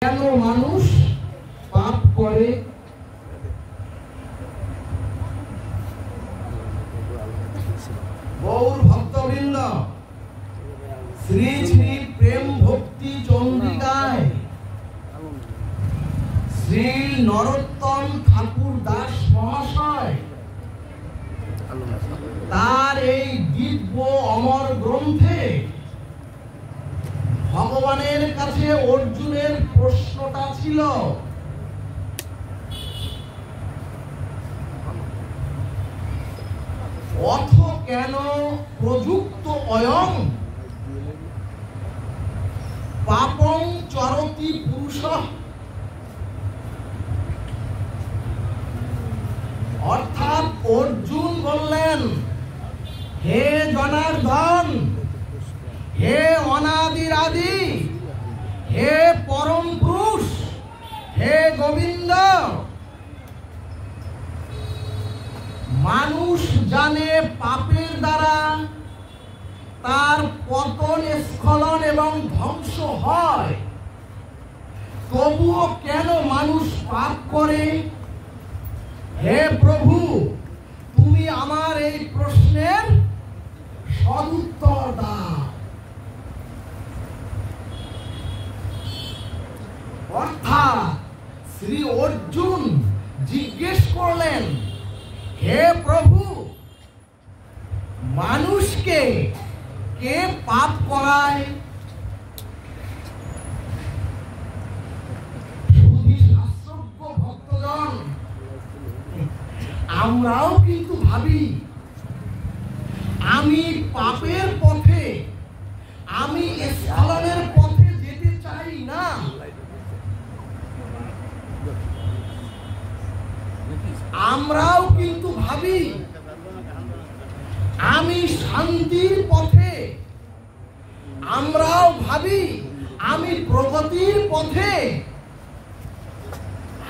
কেন মানুষ পাপ করে? গৌর ভক্তবৃন্দ, শ্রী শ্রী প্রেম ভক্তি চন্দ্রিকায় শ্রী নরোত্তম ঠাকুর দাস মহাশয় তার এই দিব্য অমর গ্রন্থে ভগবানের কাছে অর্জুনের প্রশ্নটা ছিল, অথ কেন প্রযুক্ত অয়ং পাপং চরতি পুরুষঃ। অর্থাৎ অর্জুন বললেন, হে জনার্দন, হে অনাদির আদি, হে পরম পুরুষ, হে গোবিন্দ, মানুষ জানে পাপের দ্বারা তার পতন, স্খলন এবং ধ্বংস হয়, তবুও কেন মানুষ পাপ করে? হে প্রভু, তুমি আমার এই প্রশ্নের সদুত্তর দাও। অর্থাৎ শ্রী অর্জুন জিজ্ঞেস করলেন, হে প্রভু, মানুষকে কে পাপ করায়? ভক্তগণ, আমরাও কিন্তু ভাবি আমি পাপের পথে, আমি স্খলনের পথে যেতে চাই না। আমরাও কিন্তু ভাবি আমি শান্তির পথে, আমরাও ভাবি আমি প্রগতির পথে,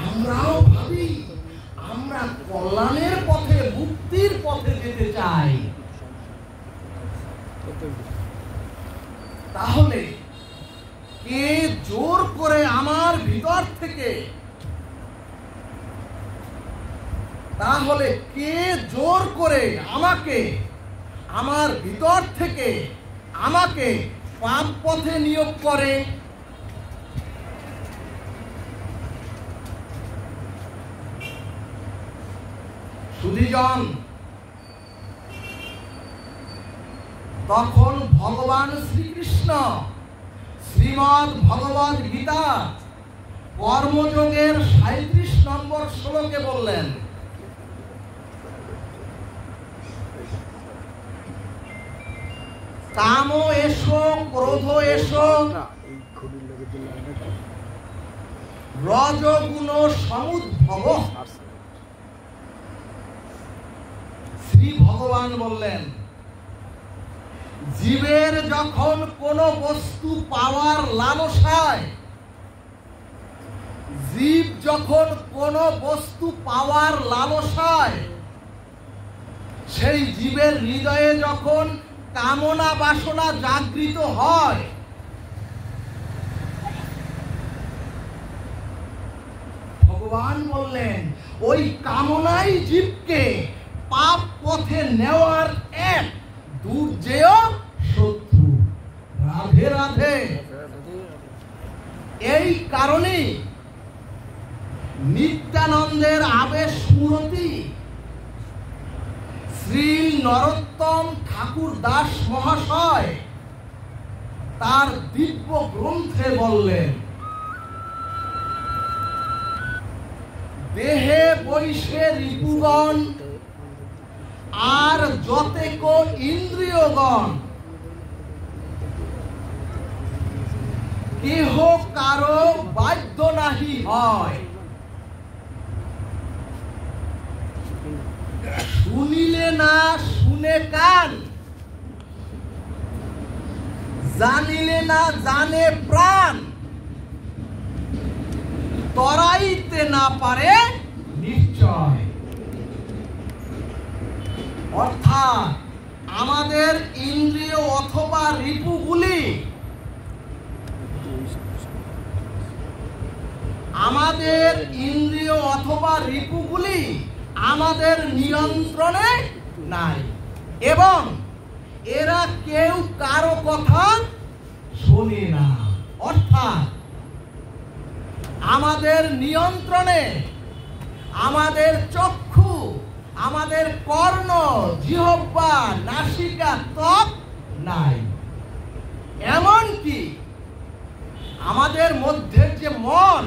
আমরাও ভাবি আমরা কল্যাণের পথে, মুক্তির পথে যেতে চাই। তাহলে কে জোর করে আমার ভিতর থেকে, তাহলে কে জোর করে আমাকে, আমার ভিতর থেকে আমাকে পাপ পথে নিয়োগ করে? সুধীজন, তখন ভগবান শ্রীকৃষ্ণ শ্রীমদ্ ভগবদ গীতা কর্মযোগের 37 নম্বর শ্লোকে বললেন, কাম এসো ক্রোধ এসো রজগুণ সমুদ্ভব। শ্রী ভগবান বললেন, জীবের যখন কোন বস্তু পাওয়ার লালসায়, জীব যখন কোন বস্তু পাওয়ার লালসায়, সেই জীবের হৃদয়ে যখন কামনা বাসনা জাগৃত হয়, ভগবান বললেন ওই কামনাই জীবকে পাপ পথে নেওয়ার এক দুর্জেয় শত্রু। রাধে রাধে। এই কারণে নিত্যানন্দের আবেশ মূরতি শ্রী নরোত্তম ঠাকুর দাস মহাশয় তার দিব্য গ্রন্থে বললেন, দেহে বৈশে রিপুগণ আর যতেক ইন্দ্রিয়গণ, কেহ কারো বাধ্য নাহি হয়। শুনিলে না শুনে কান, জানিলে না জানে প্রাণ, তরাইতে না পারে নিশ্চয়। অর্থাৎ আমাদের ইন্দ্রিয় অথবা রিপুগুলি আমাদের ইন্দ্রিয় অথবা রিপুগুলি আমাদের নিয়ন্ত্রণে নাই এবং এরা কেউ কারো কথা শোনে না। অর্থাৎ আমাদের নিয়ন্ত্রণে আমাদের চক্ষু, আমাদের কর্ণ, জিহ্বা, নাসিকা, ত্বক নাই। এমনকি আমাদের মধ্যে যে মন,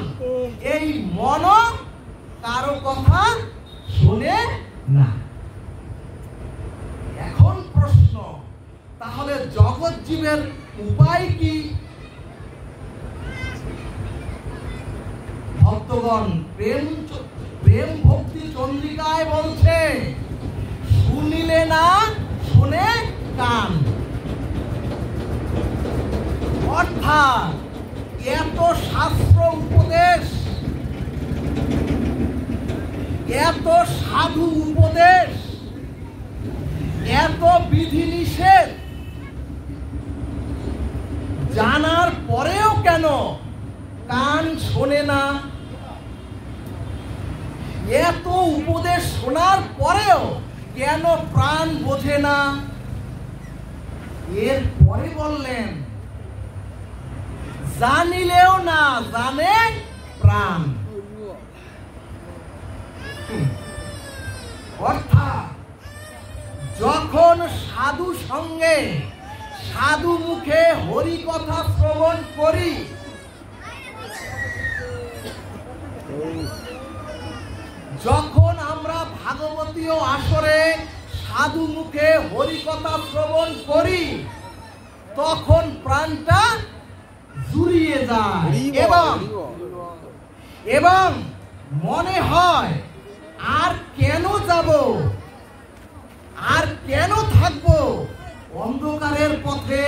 এই মনও কারো কথা শোনে না। এখন প্রশ্ন, তাহলে জগৎ জীবের উপায় কি? ভক্তগণ, প্রেম ভক্তি চন্দ্রিকায় বলছে, শুনিলে না শুনে কান। অর্থাৎ এত শাস্ত্র উপদেশ, এত সাধু উপদেশ, এত বিধিনিষেধ জানার পরেও কেন কান শোনে না? এত উপদেশ শোনার পরেও কেন প্রাণ বোঝে না? এরপরে বললেন, জানিলেও না জানে প্রাণ। অর্থাৎ যখন সাধু সঙ্গে সাধু মুখে হরি কথা শ্রবণ করি, যখন আমরা ভাগবতীয় আসরে সাধু মুখে হরি কথা শ্রবণ করি, তখন প্রাণটা জুড়িয়ে যায় এবং মনে হয় আর কেন যাব, আর কেন থাকবো অন্ধকারের পথে।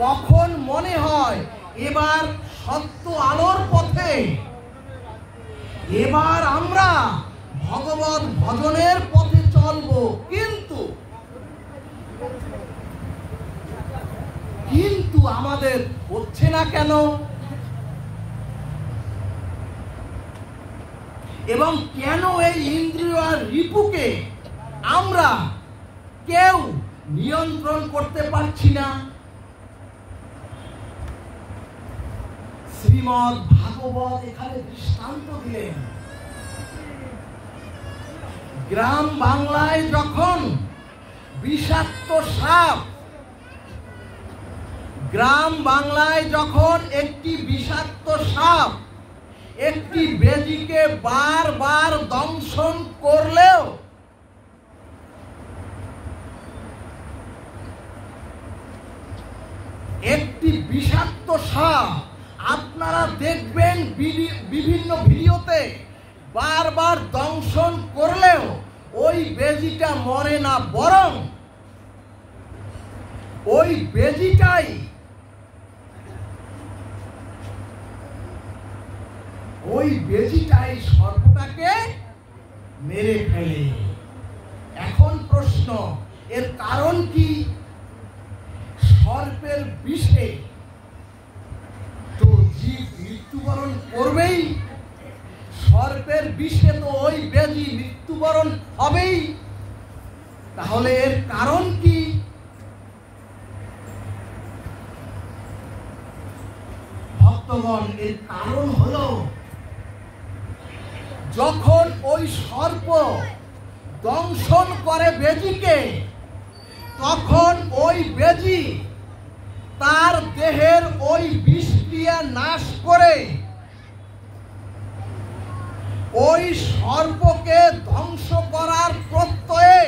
কখন মনে হয় এবার সত্য আলোর পথে, এবার আমরা ভগবত ভজনের পথে চলবো। কিন্তু আমাদের হচ্ছে না কেন? এবং কেন এই ইন্দ্রিয় আর রিপুকে আমরা কেউ নিয়ন্ত্রণ করতে পারছি না? শ্রীমদ্ ভাগবত এখানে দৃষ্টান্ত দিলেন। গ্রাম বাংলায় যখন বিষাক্ত সাপ, গ্রাম বাংলায় যখন একটি বিষাক্ত সাপ একটি বেজিকে বারবার দংশন করলেও একটি বিষাক্ত সাপ আপনারা দেখবেন বিভিন্ন ভিডিওতে বারবার দংশন করলেও ওই বেজিটা মরে না, বরং ওই বেজিটাই সর্পটাকে মেরে ফেলে। এখন প্রশ্ন, এর কারণ কি? সর্পের বিষে তো জীব মৃত্যুবরণ করবেই, সর্পের বিষে তো ওই বেজি মৃত্যুবরণ হবেই। তাহলে এর কারণ কি? ভক্তগণ, এর কারণ হলো, যখন ওই সর্প দংশন করে বেজিকে, তখন ওই বেজি তার দেহের ওই বিষক্রিয়া নাশ করে ওই সর্পকে ধ্বংস করার প্রত্যয়ে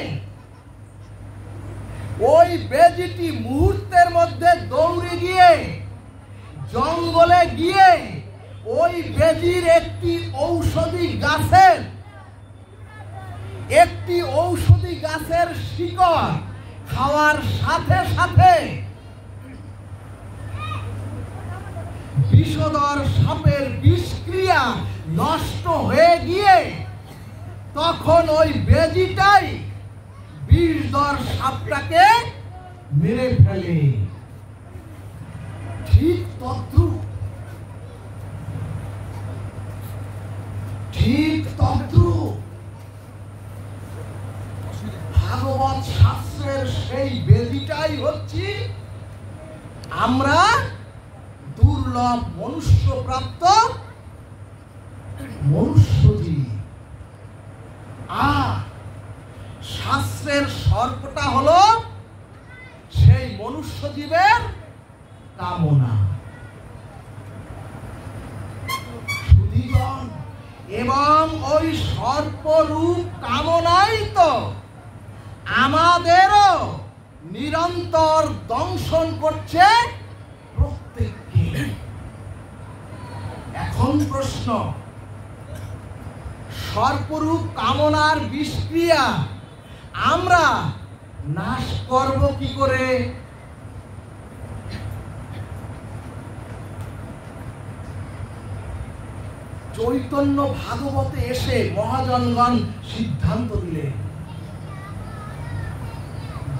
ওই বেজিটি মুহূর্তের মধ্যে দৌড়ে গিয়ে জঙ্গলে গিয়ে ওই বেজির একটি ঔষধি গাছের শিকড় খাওয়ার সাথে সাথে বিষধর সাপের বিষক্রিয়া নষ্ট হয়ে গিয়ে তখন ওই বেজিটাই বিষধর সাপটাকে মেরে ফেলে। ঠিক তদ্রূপ দুর্লভ মনুষ্য প্রাপ্ত মনুষ্যজীব। আর শাস্ত্রের সর্পটা হলো সেই মনুষ্য জীবের কামনা। সুধীগণ, এবং ওই সর্পরূপ কামনাই তো আমাদেরও নিরন্তর দংশন করছে প্রত্যেককে। এখন প্রশ্ন, সর্পরূপ কামনার বিষক্রিয়া আমরা নাশ করব কি করে? চৈতন্য ভাগবতে এসে মহাজনগণ সিদ্ধান্ত দিলেন,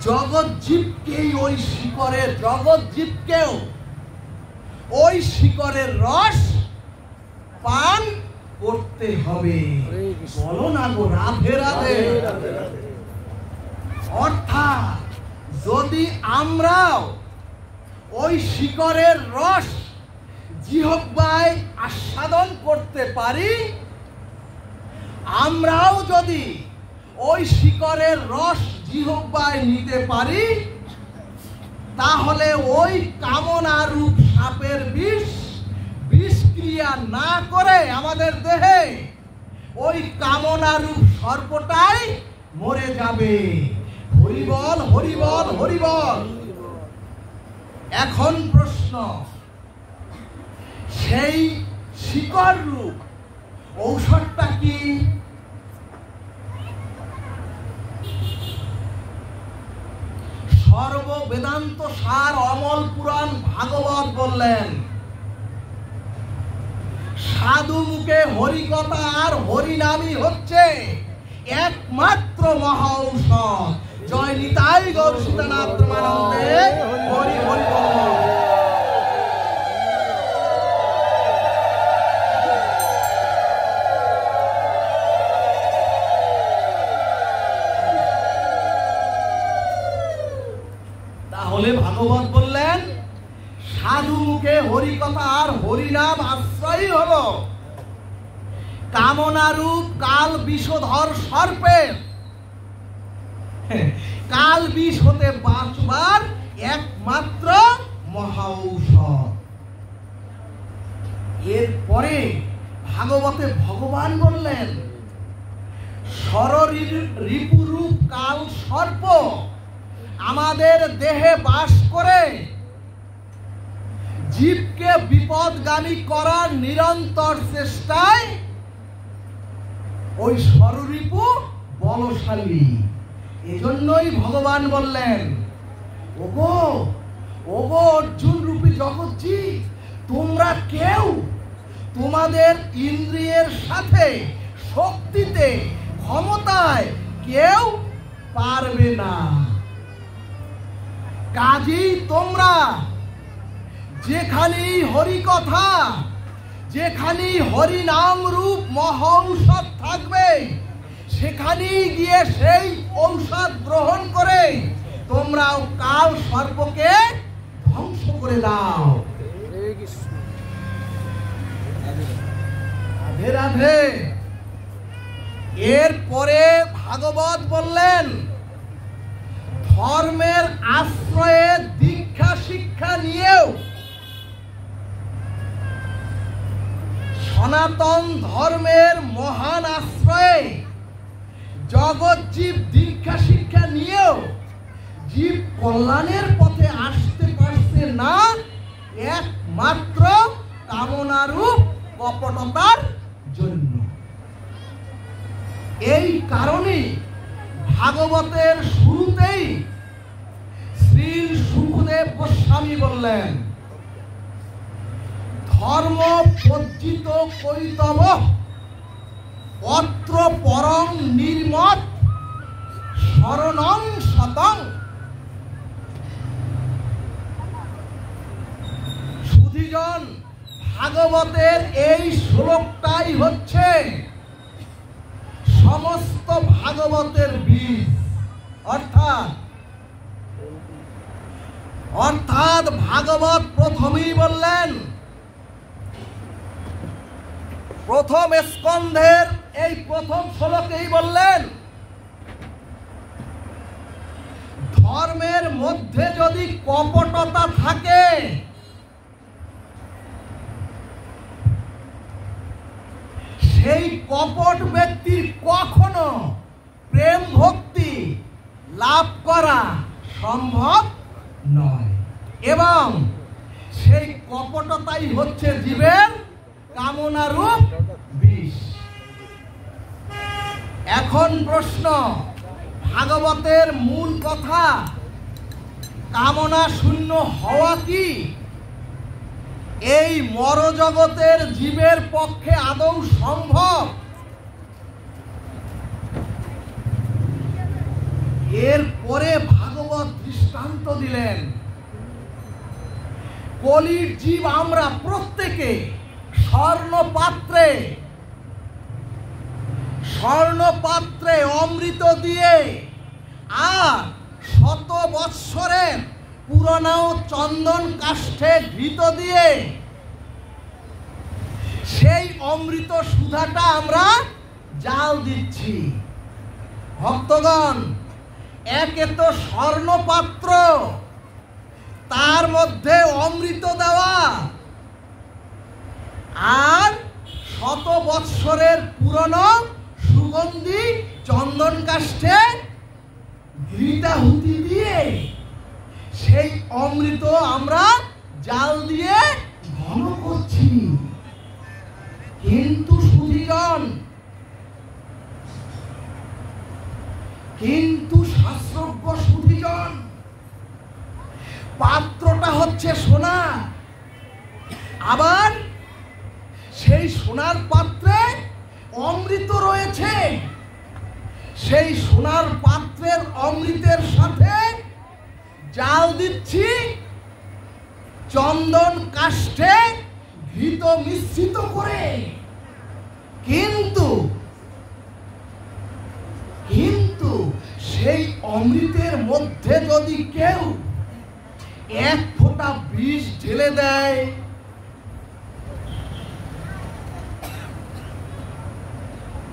জগৎজীবকেই ওই শিকড়ের, জগৎজীবকেও ওই শিকড়ের রস পান করতে হবে। বলো না গো, রাধে রাধে। অর্থাৎ যদি আমরাও ওই শিকড়ের রস জিহ্বায় আস্বাদন করতে পারি, আমরাও যদি ওই শিকড়ের রস জিহ্বায় নিতে পারি, তাহলে ওই কামনারূপ সাপের বিষক্রিয়া না করে আমাদের দেহে ওই কামনারূপ সর্পটাই মরে যাবে। হরিবল হরিবল হরিবল। এখন প্রশ্ন, সেই শিকড় রূপ ঔষধটা কি? সর্ববেদান্ত সার অমল পুরাণ ভাগবত বললেন, সাধু মুখে হরিকথা আর হরিনামই হচ্ছে একমাত্র মহা ঔষধ। জয় নিতাই গৌর সীতানাথ প্রেমানন্দে হরি হরি বল। তাহলে ভাগবত বললেন, সাধু মুখে হরিকথা আর হরিনাম আশ্রয়ই হলো কামনারূপ কাল বিষধর সর্পের কাল বিষ হতে বাঁচবার একমাত্র মহা ঔষধ। এরপরে ভাগবতে ভগবান বললেন, রিপুরূপ কাল সর্প আমাদের দেহে বাস করে জীবকে বিপদগামী করার নিরন্তর চেষ্টায় ওই সররিপু বলশালী। এজন্যই ভগবান বললেন, ওগো ওগো অর্জুন রূপী জগৎজীব, তোমরা কেউ তোমাদের ইন্দ্রিয়ের সাথে শক্তিতে ক্ষমতায় কেউ পারবে না। কাজেই তোমরা যেখানেই হরি কথা, যেখানেই হরি নাম রূপ মহা ঔষধ থাকবে, সেখানেই গিয়ে সেই ঔষধ গ্রহণ করে তোমরা কাল সর্পকে ধ্বংস করে দাও। রাধে রাধে। এরপরে ভাগবত বললেন, ধর্মের আশ্রয়ে দীক্ষা শিক্ষা নিয়েও সনাতন ধর্মের মহান আশ্রয়ে জগৎজীব দীক্ষা শিক্ষা নিয়েও জীব কল্যাণের পথে আসতে পারছে না, একমাত্র কামনারূপ কপটতার জন্য। এই কারণে ভাগবতের শুরুতেই শ্রী সুখদেব গোস্বামী বললেন, ধর্ম পজ্জিত কৈতব অত্র পরং নির্মত শরণং শতং। সুধীজন, ভাগবতের এই শ্লোকটাই হচ্ছে সমস্ত ভাগবতের বীজ। অর্থাৎ ভাগবত প্রথমেই বললেন প্রথম স্কন্ধের এই প্রথম শ্লোকেই বললেন, ধর্মের মধ্যে যদি কপটতা থাকে সেই কপট ব্যক্তির কখনো প্রেম ভক্তি লাভ করা সম্ভব নয়, এবং সেই কপটতাই হচ্ছে জীবের কামনারূপ বিষ। এখন প্রশ্ন, ভাগবতের মূল কথা কামনা শূন্য হওয়া কি এই মরজগতের জীবের পক্ষে আদৌ সম্ভব? এরপরে ভাগবত দৃষ্টান্ত দিলেন, কলির জীব আমরা প্রত্যেকে স্বর্ণপাত্রে অমৃত দিয়ে আর 100 বৎসরের পুরনো চন্দন কাষ্ঠে ঘৃত দিয়ে সেই অমৃত সুধাটা আমরা জাল দিচ্ছি। ভক্তগণ, একে তো স্বর্ণপাত্র, তার মধ্যে অমৃত দেওয়া, আর 100 বৎসরের পুরনো সুগন্ধি চন্দন কাষ্ঠে ঘৃতাহুতি দিয়ে সেই অমৃত আমরা জাল দিয়ে ঘন করছি। কিন্তু সুধীগণ, কিন্তু শাস্ত্রজ্ঞ সুধীগণ, পাত্রটা হচ্ছে সোনা, আবার সেই সোনার পাত্রে অমৃত রয়েছে। সেই সোনার পাত্রের অমৃতের সাথে জাল দিচ্ছি চন্দন কাষ্ঠে ঘৃত মিশ্রিত করে। কিন্তু সেই অমৃতের মধ্যে যদি কেউ 1 ফোঁটা বিষ ঢেলে দেয়,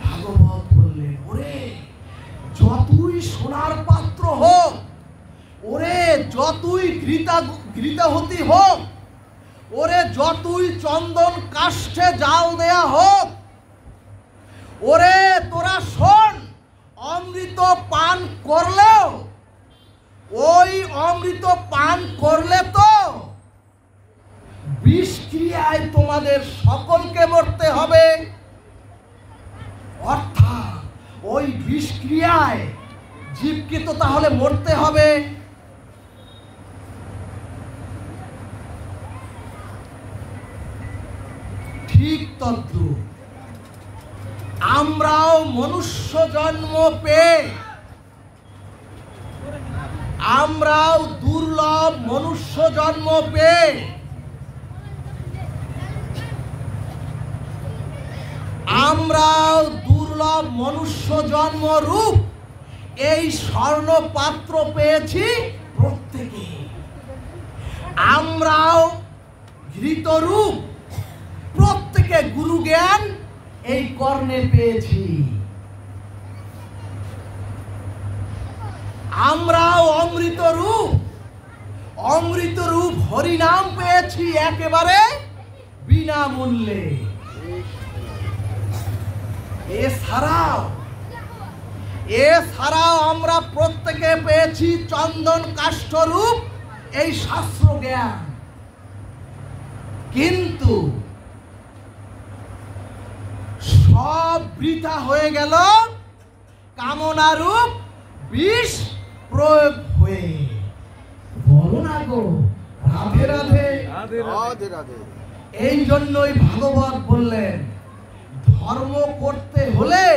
ভাগবত বললেন, ওরে যতই সোনার পাত্র হোক, ওরে যতই ঘৃতাহুতি হোক, ওরে যতই চন্দন কাষ্ঠে জাল দেয়া হোক, ওরে তোরা শোন, অমৃত পান করলেও, ওই অমৃত পান করলে তো বিষক্রিয়ায় তোমাদের সকলকে মরতে হবে। অর্থাৎ ওই বিষক্রিয়ায় জীবকে তো তাহলে মরতে হবে। ঠিক তদ্রূপ আমরাও মনুষ্য জন্ম পেয়ে, আমরাও দুর্লভ মনুষ্য জন্ম পেয়ে আমরাও দুর্লভ মনুষ্য জন্ম রূপ এই স্বর্ণ পাত্র পেয়েছি প্রত্যেকে। আমরাও ঘৃত রূপ প্রত্যেকে গুরু জ্ঞান এই কর্ণে পেয়েছি। আমরাও অমৃত রূপ হরিনাম পেয়েছি একেবারে বিনামূল্যে। এছাড়াও আমরা প্রত্যেকে পেয়েছি চন্দন কাষ্ঠ রূপ এই শাস্ত্র জ্ঞান। কিন্তু সব বৃথা হয়ে গেল কামনারূপ বিষ প্রয়োগ হয়ে। বলো না গো, রাধে রাধে রাধে রাধে। এই জন্যই ভাগবত বললেন, ধর্ম করতে হলে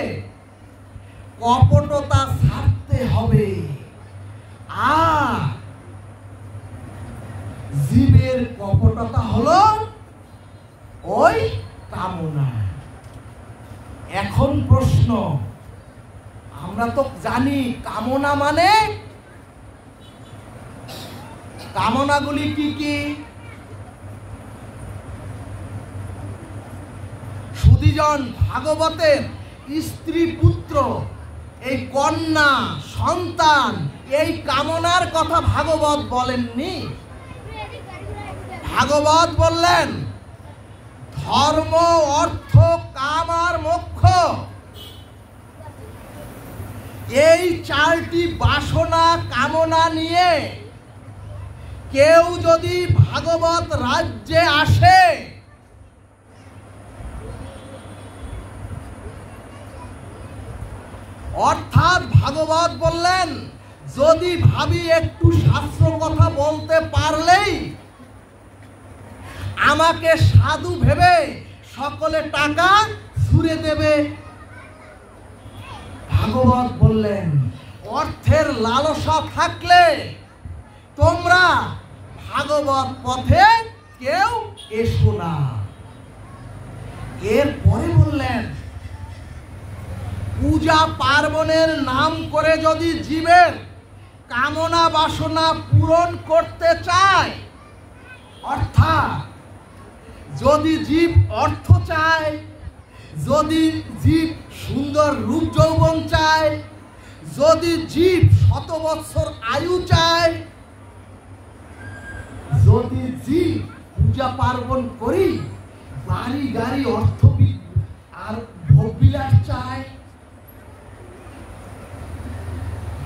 কপটতা ছাড়তে হবে। আর জীবের কপটতা হলো ওই কামনা। এখন প্রশ্ন, আমরা তো জানি কামনা মানে, কামনাগুলি কি কি? সুধীজন, ভাগবতের স্ত্রী পুত্র, এই কন্যা সন্তান, এই কামনার কথা ভাগবত বলেননি। ভাগবত বললেন ধর্ম, অর্থ, কাম আর মোক্ষ, এই চারটি বাসনা কামনা নিয়ে কেউ যদি ভাগবত রাজ্যে আসে, অর্থাৎ ভাগবত বললেন যদি ভাবি একটু শাস্ত্র কথা বলতে পারলেই আমাকে সাধু ভেবে সকলে টাকা ছুঁড়ে দেবে। ভাগবত বললেন অর্থের লালসা থাকলে তোমরা ভাগবত পথে কেউ এসো না। এরপরে বললেন পূজা পার্বণের নাম করে যদি জীবের কামনা বাসনা পূরণ করতে চায়, অর্থাৎ যদি জীব অর্থ চায়, যদি জীব সুন্দর রূপ যৌবন চায়, যদি জীব 100 বৎসর আয়ু চায়, যদি জীব পূজা পার্বণ করি বাড়ি গাড়ি অর্থ আর ভোগবিলাস চায়,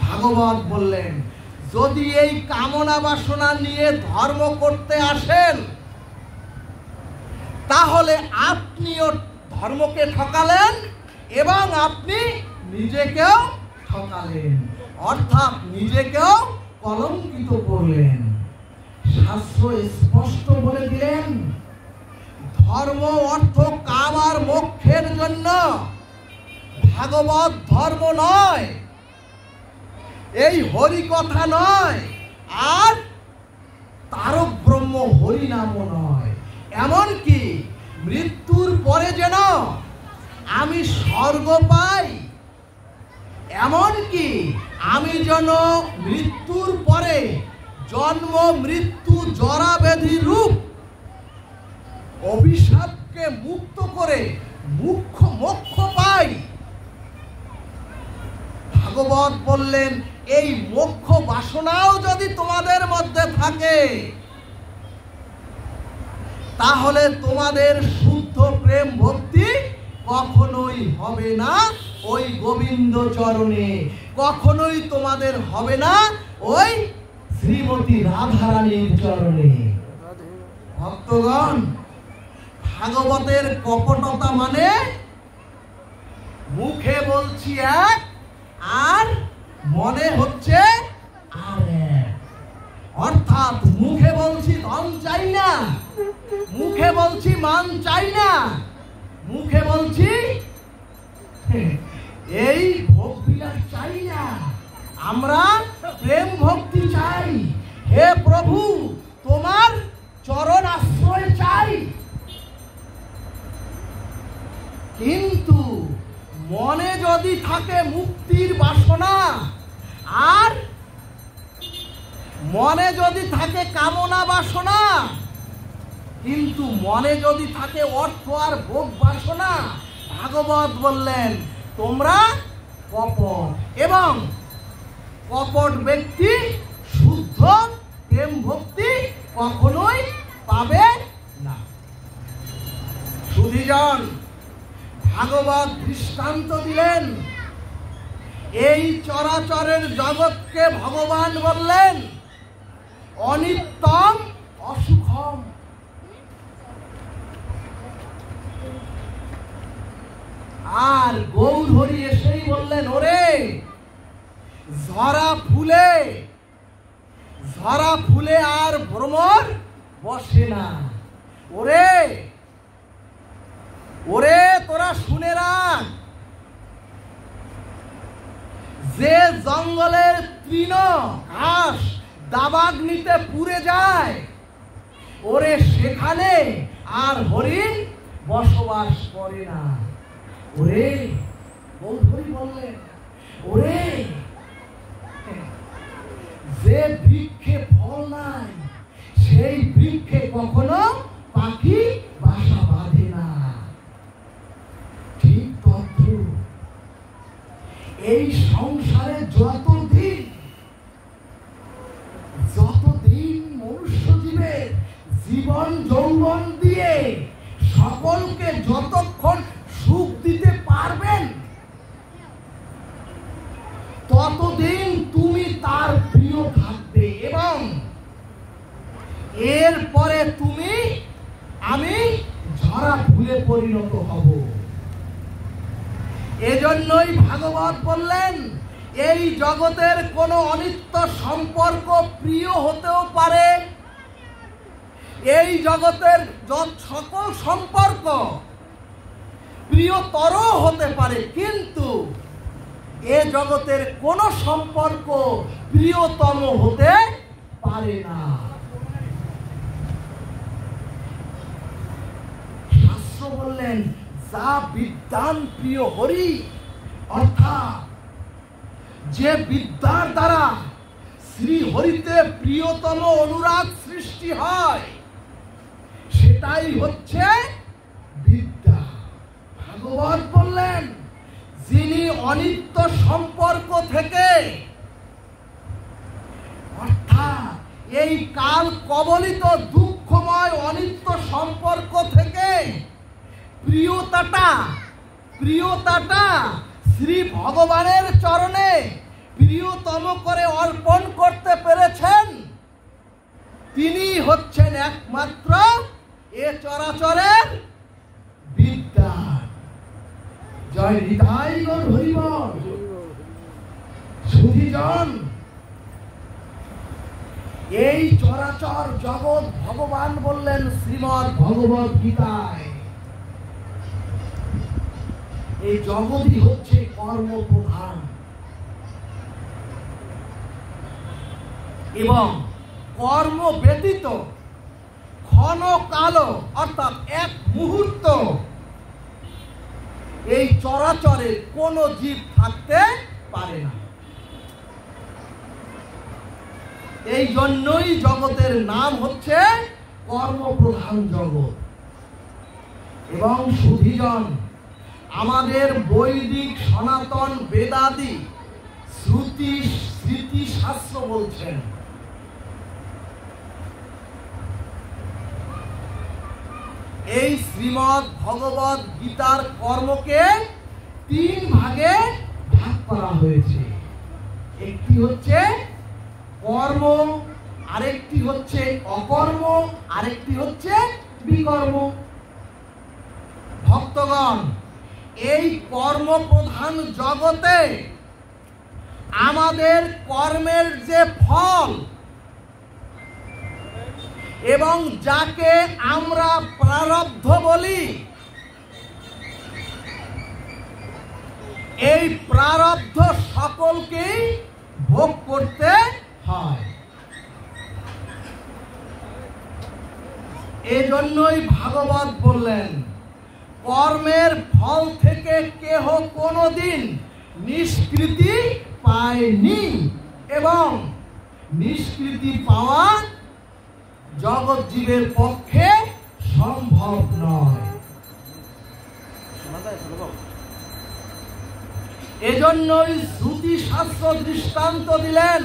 ভাগবত বললেন যদি এই কামনা বাসনা নিয়ে ধর্ম করতে আসেন তাহলে আপনিও ধর্মকে ঠকালেন এবং আপনি নিজেকেও ঠকালেন, অর্থাৎ নিজেকেও কলঙ্কিত করলেন। শাস্ত্র স্পষ্ট বলে দিলেন ধর্ম, অর্থ, কাম আর মোক্ষের জন্য ভাগবত ধর্ম নয়, এই হরি কথা নয়, আর তারক ব্রহ্ম হরি নামও নয়। এমনকি মৃত্যুর পরে যেন আমি স্বর্গ পাই, এমনকি আমি যেন মৃত্যুর পরে জন্ম, মৃত্যু, জরা ব্যাধি রূপ অভিশাপকে মুক্ত করে মোক্ষ পাই। ভাগবত বললেন এই মোক্ষ বাসনাও যদি তোমাদের মধ্যে থাকে তাহলে তোমাদের শুদ্ধ প্রেম ভক্তি কখনোই হবে না ওই গোবিন্দ চরণে, কখনোই তোমাদের হবে না ওই শ্রীমতী রাধারানীর চরণে। ভক্তগণ, ভাগবতের কপটতা মানে মুখে বলছি এক আর মনে হচ্ছে আর এক, অর্থাৎ মুখে বলছি ধন চাই না, মুখে বলছি মান চাই না, মুখে বলছি এই ভোগ বিলাস চাই না, আমরা প্রেম ভক্তি চাই, হে প্রভু তোমার চরণ আশ্রয় চাই। কিন্তু মনে যদি থাকে মুক্তির বাসনা আর মনে যদি থাকে কামনা বাসনা, কিন্তু মনে যদি থাকে অর্থ আর ভোগ বাসনা, ভাগবত বললেন তোমরা কপট, এবং কপট ব্যক্তি শুদ্ধ প্রেম ভক্তি কখনোই পাবে না। সুধীজন, ভাগবত দৃষ্টান্ত দিলেন এই চরাচরের জগৎকে ভগবান বললেন অনিত্যম অসুখম। আর গৌর হরি এসেই বললেন ওরে ঝরা ফুলে আর ভ্রমর বসে না, ওরে ওরে তোরা শুনে রাখ, যে জঙ্গলের তৃণ ঘাস দাবাগ্নিতে পুড়ে যায় ওরে সেখানে আর হরিণ বসবাস করে না। ওরে হরি বললেন ওরে যে বৃক্ষে ফল নাই সেই বৃক্ষে কখনো পাখি বাসা বাঁধে না। এই সংসারে যতদিন মনুষ্য জীবের জীবন যৌবন দিয়ে সকলকে যতক্ষণ সুখ দিতে পারবেন, ততদিন তুমি তার প্রিয় থাকবে, এবং এরপরে আমি ঝরা ফুলে পরিণত হব। এজন্যই ভাগবত বললেন, এই জগতের কোন অনিত্য সম্পর্ক প্রিয় হতেও পারে, এই জগতের সকল সম্পর্ক প্রিয়তর হতে পারে, কিন্তু এ জগতের কোন সম্পর্ক প্রিয়তম হতে পারে না। শাস্ত্র বললেন, যা বিদ্যান প্রিয় হরি, অর্থাৎ যে বিদ্যার দ্বারা শ্রী হরিতে প্রিয়তম অনুরাগ সৃষ্টি হয়, সেটাই হচ্ছে বিদ্যা। ভাগবত বললেন, যিনি অনিত্য সম্পর্ক থেকে, অর্থাৎ এই কাল কবলিত দুঃখময় অনিত্য সম্পর্ক থেকে প্রিয়তাটা শ্রী ভগবানের চরণে প্রিয়তম করে অর্পণ করতে পেরেছেন, তিনি হচ্ছেন একমাত্র এ চরাচরের বিদ্যা। জয় হৃদয় গৌর হরি বল। সুধীজন, এই চরাচর জগৎ ভগবান বললেন শ্রীমদ্ ভগবত গীতায়, এই জগৎই হচ্ছে কর্মপ্রধান, এবং কর্ম ব্যতীত ক্ষণ কাল, অর্থাৎ এক মুহূর্ত এই চরাচরে কোন জীব থাকতে পারে না। এই জন্যই জগতের নাম হচ্ছে কর্মপ্রধান জগৎ। এবং সুধীজন, আমাদের বৈদিক সনাতন বেদাদি শ্রুতি স্মৃতি শাস্ত্র বলছেন, এই শ্রীমদ্ ভগবত গীতার কর্মকে 3 ভাগে ভাগ করা হয়েছে। একটি হচ্ছে কর্ম, আরেকটি হচ্ছে অকর্ম, আরেকটি হচ্ছে বিকর্ম। ভক্তগণ, এই কর্মপ্রধান জগতে আমাদের কর্মের যে ফল, এবং যাকে আমরা প্রারব্ধ বলি, এই প্রারব্ধ সকলকেই ভোগ করতে হয়। এজন্যই ভাগবত বললেন, কর্মের ফল থেকে কেহ কোনোদিন নিষ্কৃতি পায়নি, এবং নিষ্কৃতি পাওয়া জগৎ জীবের পক্ষে সম্ভব নয়। এজন্যই শ্রুতি শাস্ত্র দৃষ্টান্ত দিলেন,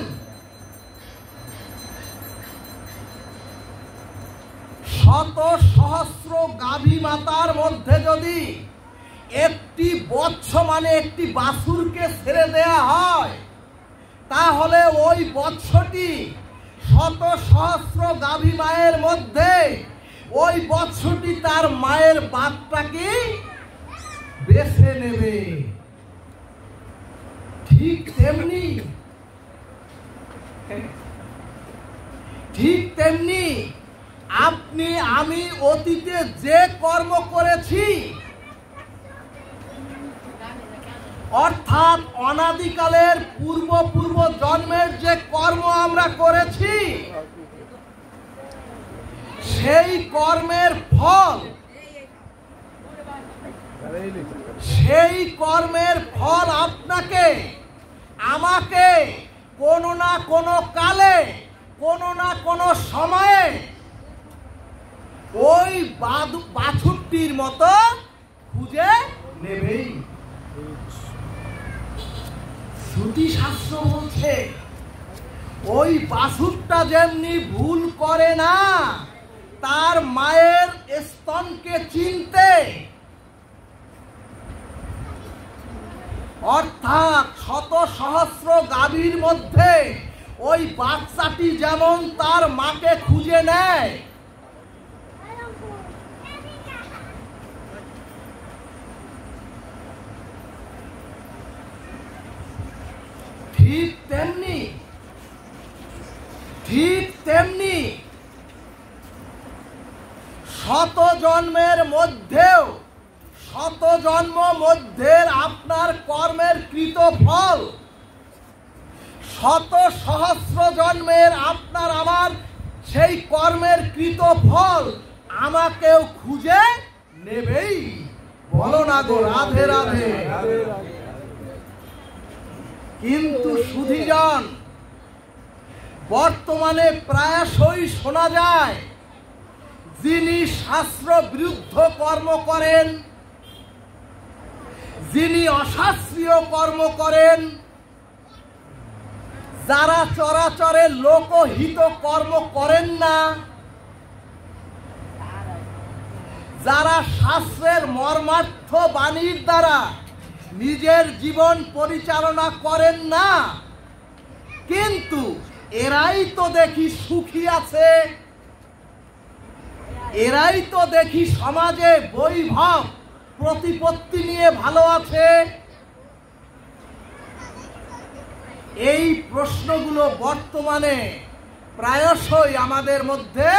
শত সহস্র গাভী মাতার মধ্যে যদি একটি বৎস মানে একটি বাছুরকে ছেড়ে দেয়া হয়, তাহলে ওই বৎসটি শত সহস্র গাভী মায়ের মধ্যে ওই বৎসটি তার মায়ের বাচ্চাকে বেছে নেবে। ঠিক তেমনি আপনি আমি অতীতে যে কর্ম করেছি, অর্থাৎ অনাদিকালের পূর্ব জন্মের যে কর্ম আমরা করেছি, সেই কর্মের ফল আপনাকে আমাকে কোনো না কোনো কালে, কোনো না কোনো সময়ে ওই বাছুরটির মতো খুঁজে নেবেই। শ্রুতি শাস্ত্র বলছে ওই বাছুরটা যেমনি ভুল করে না তার মায়ের স্তনকে চিনতে, অর্থাৎ শত সহস্র গাভীর মধ্যে ওই বাচ্চাটি যেমন তার মাকে খুঁজে নেয়, ঠিক তেমনি শত জন্মের মধ্যেও শত জন্ম মধ্যের আপনার কর্মের কৃত ফল শত সহস্র জন্মের আপনার আমার সেই কর্মের কৃত ফল আমাকেও খুঁজে নেবেই। বলো না গো রাধে রাধে। কিন্তু সুধীজন, বর্তমানে প্রায়শই শোনা যায় যিনি শাস্ত্র বিরুদ্ধ কর্ম করেন, যিনি অশাস্ত্রীয় কর্ম করেন, যারা চরাচরে লোকহিত কর্ম করেন না, যারা শাস্ত্রের মর্মার্থ বাণীর দ্বারা নিজের জীবন পরিচালনা করেন না, কিন্তু এরাই তো দেখি সুখী আছে, এরাই তো দেখি সমাজে বৈভব প্রতিপত্তি নিয়ে ভালো আছে। এই প্রশ্নগুলো বর্তমানে প্রায়শই আমাদের মধ্যে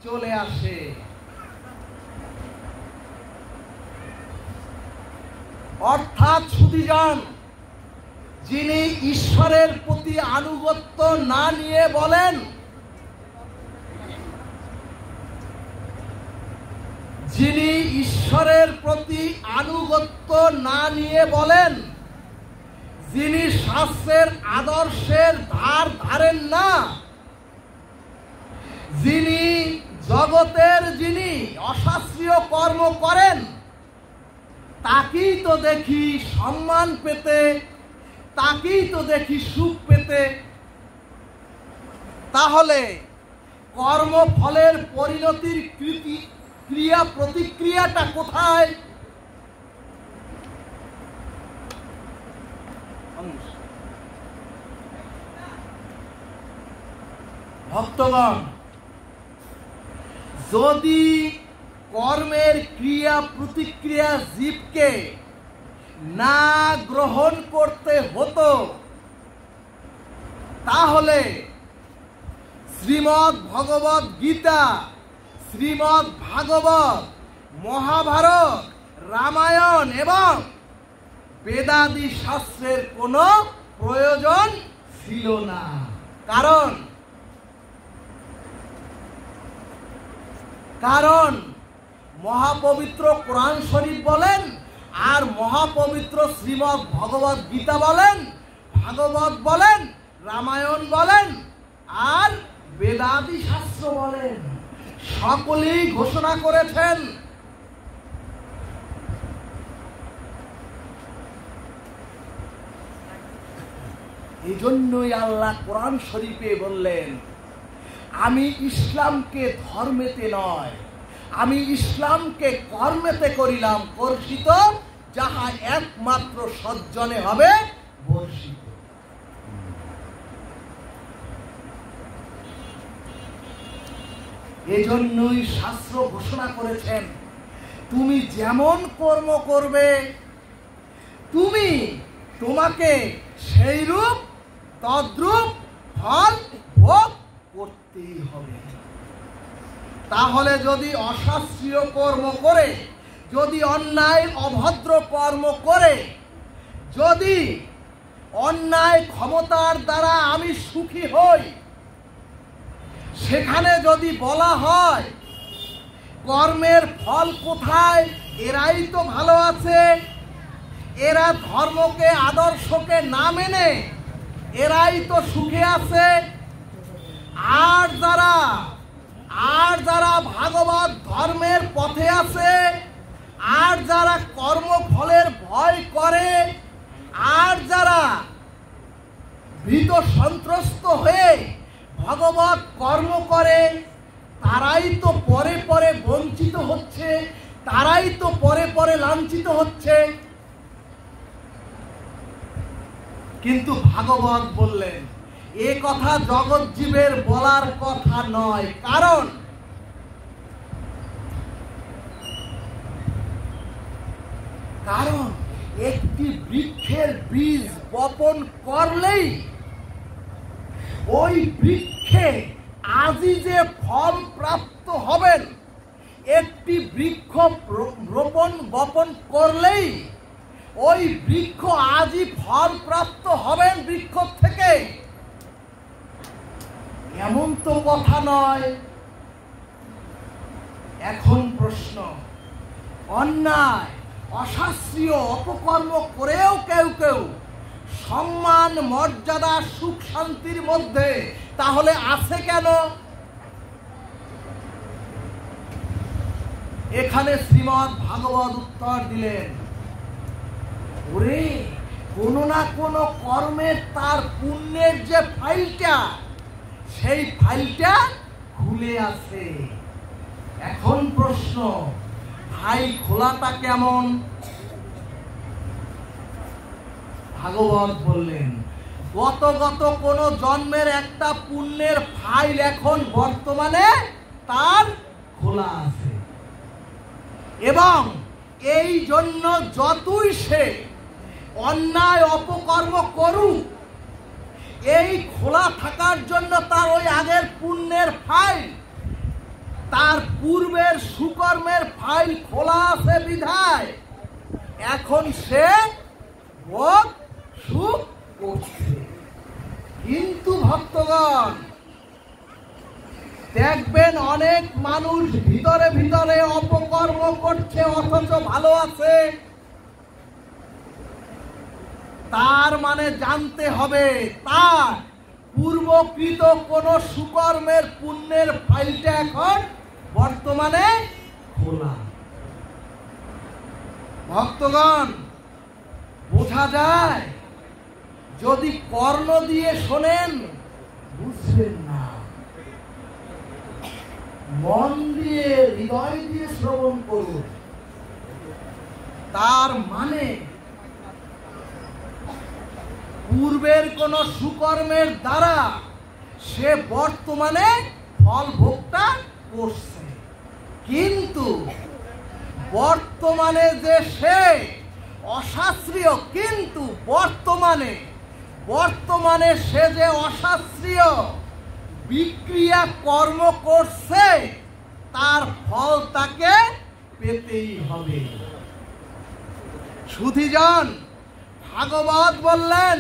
চলে আসে। অর্থাৎ সুধীজন, যিনি ঈশ্বরের প্রতি আনুগত্য না নিয়ে বলেন, যিনি ঈশ্বরের প্রতি আনুগত্য না নিয়ে বলেন, যিনি শাস্ত্রের আদর্শের ধার ধারেন না, যিনি জগতের যিনি অশাস্ত্রীয় কর্ম করেন, তাকেই তো দেখি সম্মান পেতে, তাকেই তো দেখি সুখ পেতে। তাহলে কর্মফলের পরিণতির ক্রিয়া প্রতিক্রিয়াটা কোথায়? ভক্তগণ, যদি কর্মের ক্রিয়া প্রতিক্রিয়া জীবকে না গ্রহণ করতে হতো, তাহলে শ্রীমদ্ ভগবদ গীতা, শ্রীমদ্ ভাগবত, মহাভারত, রামায়ণ এবং বেদাদি শাস্ত্রের কোনো প্রয়োজন ছিল না। কারণ মহাপবিত্র কোরআন শরীফ বলেন, আর মহাপবিত্র শ্রীমদ্ ভগবদ গীতা বলেন, ভাগবত বলেন, রামায়ণ বলেন, আর বেদাদি শাস্ত্র বলেন, সকলেই ঘোষণা করেছেন এই জন্যই আল্লাহ কোরআন শরীফে বললেন, আমি ইসলামকে ধর্মেতে নয়, আমি ইসলামকে কর্মেতে করিলাম কর্ষিত, যাহা একমাত্র সজ্জনে হবে বর্ষিত। এজন্যই শাস্ত্র ঘোষণা করেছেন, তুমি যেমন কর্ম করবে তোমাকে সেই রূপ তদ্রূপ ফল ভোগ করতেই হবে। তাহলে যদি অশাস্ত্রীয় কর্ম করে, যদি অন্যায় অভদ্র কর্ম করে, যদি অন্যায় ক্ষমতার দ্বারা আমি সুখী হই, সেখানে যদি বলা হয় কর্মের ফল কোথায়, এরাই তো ভালো আছে, এরা ধর্মকে আদর্শকে না মেনে এরাই তো সুখে আছে, আর যারা ভাগবত ধর্মের পথে আছে, আর যারা কর্মফলের ভয় করে, আর যারা ভীত সন্ত্রস্ত হয়ে ভগবৎ কর্ম করে তারাই তো পরে পরে বঞ্চিত হচ্ছে, তারাই তো পরে পরে লাঞ্ছিত হচ্ছে। কিন্তু ভাগবত বললেন এ কথা জগৎজীবের বলার কথা নয়, কারণ একটি বৃক্ষের বীজ বপন করলেই ওই বৃক্ষে আজই যে ফল প্রাপ্ত হবেন, একটি বৃক্ষ বপন করলেই ওই বৃক্ষ আজই ফল প্রাপ্ত হবেন বৃক্ষ থেকে, এমন তো কথা নয়। এখন প্রশ্ন, অন্যায় অশাস্ত্রীয় অপকর্ম করেও কেউ কেউ সম্মান মর্যাদা সুখ শান্তির মধ্যে তাহলে আছে কেন? এখানে শ্রীমদ্ ভাগবত উত্তর দিলেন, ওরে কোনো না কোনো কর্মের তার পুণ্যের যে ফাইলটা, সেই ফাইলটা খুলে আছে। এখন প্রশ্ন, ফাইল খোলাটা কেমন? ভাগবত বললেন গত কোন জন্মের একটা পুণ্যের ফাইল এখন বর্তমানে তার খোলা আছে, এবং এই জন্য যতই সে অন্যায় অপকর্ম করুক, এই খোলা থাকার জন্য তার ওই আগের পুণ্যের ফাইল, তার পূর্বের সুকর্মের ফাইল খোলা আছে বিধায় এখন সে ভোগ সুখ করছে। কিন্তু ভক্তগণ দেখবেন অনেক মানুষ ভিতরে ভিতরে অপকর্ম করছে অথচ ভালো আছে। তার মানে জানতে হবে তার পূর্বকৃত কোন সুকর্মের পুণ্যের ফাইলটা এখন বর্তমানে খোলা। ভক্তগণ বোঝা যায়, যদি কর্ণ দিয়ে শোনেন বুঝবেন না, মন দিয়ে হৃদয় দিয়ে শ্রবণ করুন। তার মানে পূর্বের কোন সুকর্মের দ্বারা সে বর্তমানে ফল ভোগটা করছে, কিন্তু বর্তমানে যে সে অশাস্ত্রীয়, কিন্তু বর্তমানে সে যে অশাস্ত্রীয় বিক্রিয়া কর্ম করছে তার ফল তাকে পেতেই হবে। সুধীজন, ভাগবত বললেন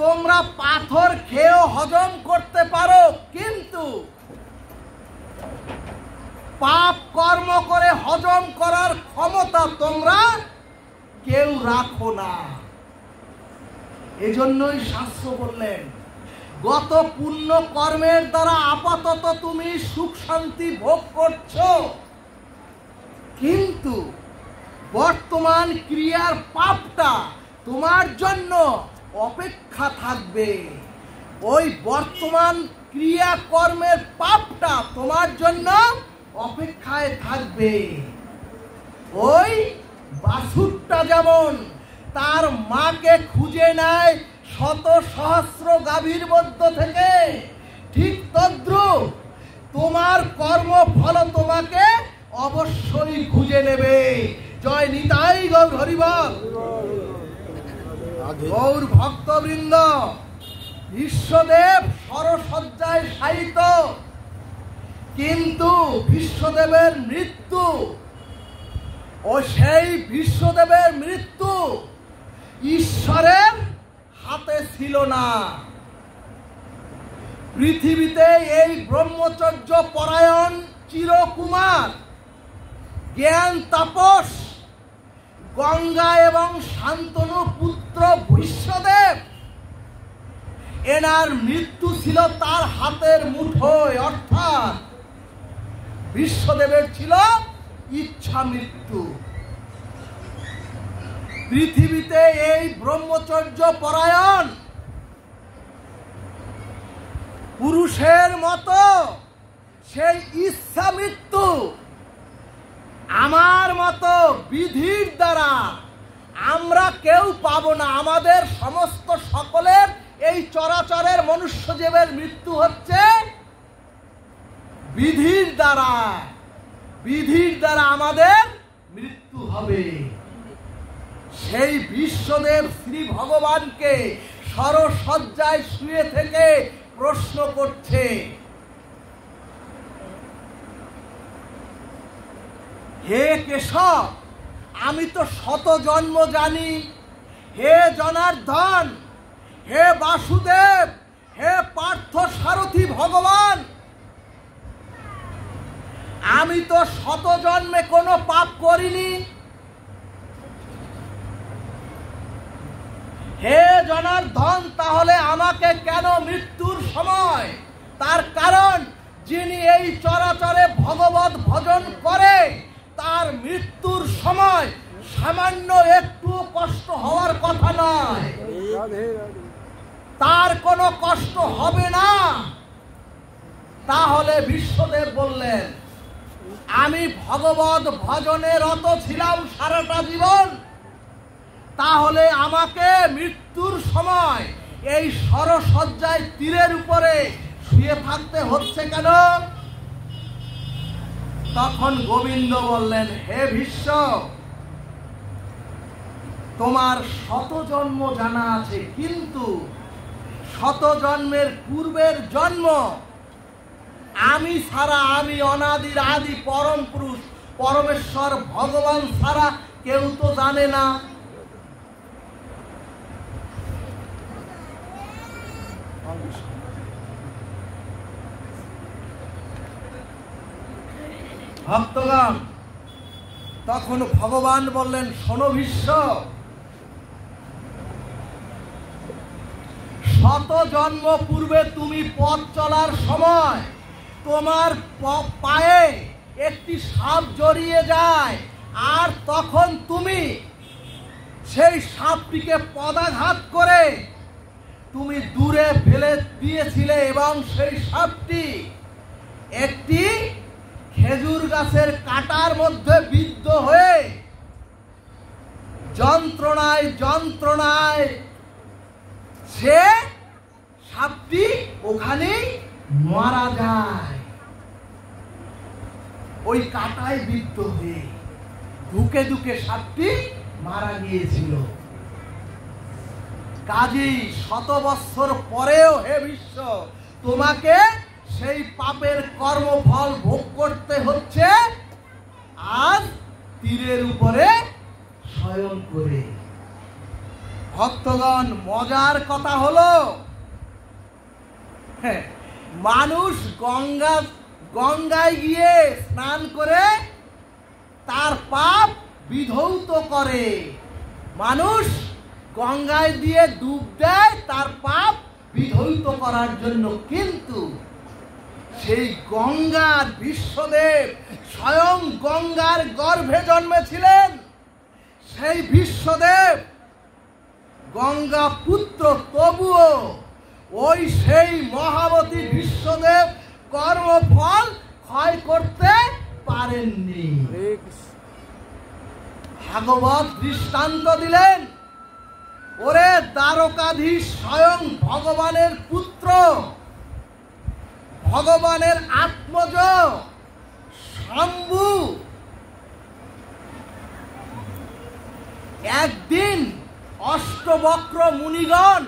তোমরা পাথর খেয়েও হজম করতে পারো, কিন্তু পাপ কর্ম করে হজম করার ক্ষমতা তোমরা কেউ রাখো না। এজন্যই শাস্ত্র বললেন গত পুণ্য কর্মের দ্বারা আপাতত তুমি সুখ শান্তি ভোগ করছো, কিন্তু বর্তমান ক্রিয়ার পাপটা তোমার জন্য অপেক্ষা থাকবে। ওই বর্তমান ক্রিয়া কর্মের পাপটা তোমার জন্য অপেক্ষায় থাকবে। ওই বাছুরটা যেমন তার মাকে খুঁজে নেয় শত সহস্র গাভীর মধ্য থেকে, ঠিক তদ্রূপ তোমার কর্মফল তোমাকে অবশ্যই খুঁজে নেবে। জয় নিতাই গৌর হরিবল। গৌর ভক্তবৃন্দ, বিশ্বদেব সরসজ্জায় শায়িত, কিন্তু বিশ্বদেবের মৃত্যু ও সেই বিশ্বদেবের মৃত্যু ঈশ্বরের হাতে ছিল না। পৃথিবীতে এই ব্রহ্মচর্য পরায়ণ চিরকুমার জ্ঞান তাপস গঙ্গা এবং শান্তনু পুত্র বিশ্বদেব, এনার মৃত্যু ছিল তার হাতের মুঠোয়, অর্থাৎ বিশ্বদেবের ছিল ইচ্ছা মৃত্যু। পৃথিবীতে এই ব্রহ্মচর্য পরায়ণ পুরুষের মতো সেই ইচ্ছা মৃত্যু আমার মতো বিধির দ্বারা আমরা কেউ পাবো না। আমাদের সমস্ত সকলের এই চরাচরের মনুষ্য জীবের মৃত্যু হচ্ছে বিধির দ্বারা। বিধির দ্বারা আমাদের মৃত্যু হবে। সেই বিশ্বদেব শ্রী ভগবানকে সরসজ্জায় শুয়ে থেকে প্রশ্ন করছে, হে কেশব, আমি তো শত জন্ম জানি, হে জনার্দন, হে বাসুদেব, হে পার্থ সারথি ভগবান, আমি তো শত জন্মে কোনো পাপ করিনি। হে জনার্দন, তাহলে আমাকে কেন মৃত্যুর সময়? তার কারণ যিনি এই চরাচরে ভগবত ভজন করে তার মৃত্যুর সময় সামান্য একটু কষ্ট হওয়ার কথা নয়, তার কোনো কষ্ট হবে না। তাহলে বিশ্বদেব বললেন, আমি ভগবত ভজনে রত ছিলাম সারাটা জীবন, তাহলে আমাকে মৃত্যুর সময় এই সরসজ্জায় তীরের উপরে শুয়ে থাকতে হচ্ছে কেন? তখন গোবিন্দ বললেন, হে ভীষ্ম, তোমার শত জন্ম জানা আছে, কিন্তু শত জন্মের পূর্বের জন্ম আমি ছাড়া, আমি অনাদির আদি পরম পুরুষ পরমেশ্বর ভগবান ছাড়া কেউ তো জানে না। ভক্তগণ, তখন ভগবান বললেন, শোনো ভীষ্ম, শত জন্ম পূর্বে তুমি পথ চলার সময় তোমার পায়ে একটি সাপ জড়িয়ে যায়, আর তখন তুমি সেই সাপটিকে পদাঘাত করে তুমি দূরে ফেলে দিয়েছিলে, এবং সেই সাপটি একটি খেজুর গাছের কাঁটার মধ্যে বিদ্ধ হয়ে যন্ত্রণায় যন্ত্রণায় সে সাপটি ওখানেই মারা যায়। ওই কাঁটায় বিদ্ধ হয়ে ধুকে ধুকে সাপটি মারা গিয়েছিল। কাজেই শত বৎসর পরেও হে বিশ্ব, তোমাকে সেই পাপের কর্মফল ভোগ করতে হচ্ছে আজ তীরের উপরে শয়ন করে। ভক্তগণ, মজার কথা হলো, মানুষ গঙ্গায় গিয়ে স্নান করে তার পাপ বিধৌত করে, মানুষ গঙ্গায় দিয়ে ডুব দেয় তার পাপ বিধৌত করার জন্য, কিন্তু সেই গঙ্গার বিশ্বদেব স্বয়ং গঙ্গার গর্ভে জন্মেছিলেন। সেই বিশ্বদেব গঙ্গা পুত্র, তবুও ওই সেই মহাবতী বিশ্বদেব কর্মফল ক্ষয় করতে পারেননি। ভাগবত দৃষ্টান্ত দিলেন, ওরে দ্বারকাধীশ স্বয়ং ভগবানের পুত্র, ভগবানের আত্মজ শম্ভু একদিন অষ্টবক্র মুনিগণ,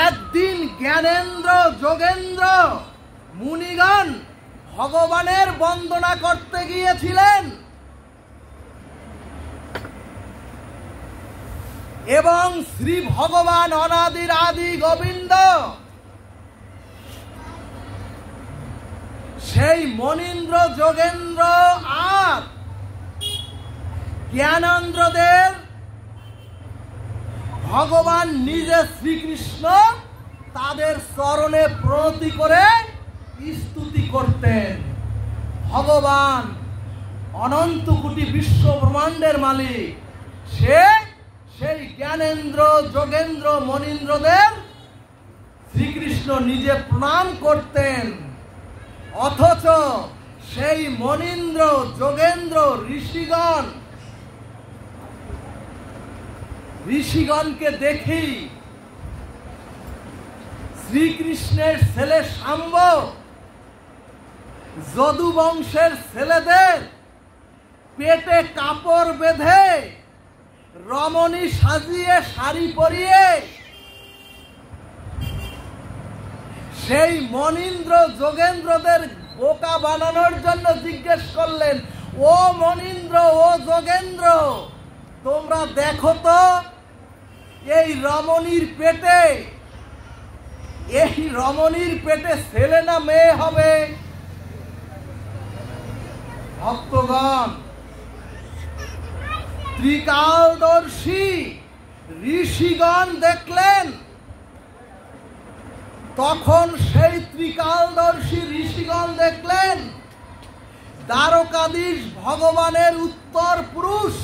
একদিন জ্ঞানেন্দ্র যোগেন্দ্র মুনিগণ ভগবানের বন্দনা করতে গিয়েছিলেন, এবং শ্রী ভগবান অনাদির আদি গোবিন্দ সেই মনীন্দ্র যোগেন্দ্র আর জ্ঞানেন্দ্রদের ভগবান নিজে শ্রীকৃষ্ণ তাদের চরণে প্রণতি করে স্তুতি করতেন। ভগবান অনন্ত কোটি বিশ্ব ব্রহ্মাণ্ডের মালিক, সে সেই জ্ঞানেন্দ্র যোগেন্দ্র মনীন্দ্রদের শ্রীকৃষ্ণ শ্রীকৃষ্ণ নিজে প্রণাম করতেন, অথচ সেই মনীন্দ্র, যোগেন্দ্র, ঋষিগণকে দেখি শ্রীকৃষ্ণের ছেলে শাম্ব যদু বংশের ছেলেদের পেটে কাপড় বেঁধে, রমণী সাজিয়ে শাড়ি পরিয়ে সেই মনীন্দ্র যোগেন্দ্রদের বোকা বানানোর জন্য জিজ্ঞেস করলেন, ও মনীন্দ্র, ও যোগেন্দ্র, তোমরা দেখো তো এই রমণীর পেটে ছেলে না মেয়ে হবে? ভক্তগণ, ত্রিকালদর্শী ঋষিগণ দেখলেন। তখন সেই ত্রিকালদর্শী ঋষিগণ দেখলেন দ্বারকাধীশ ভগবানের উত্তর পুরুষ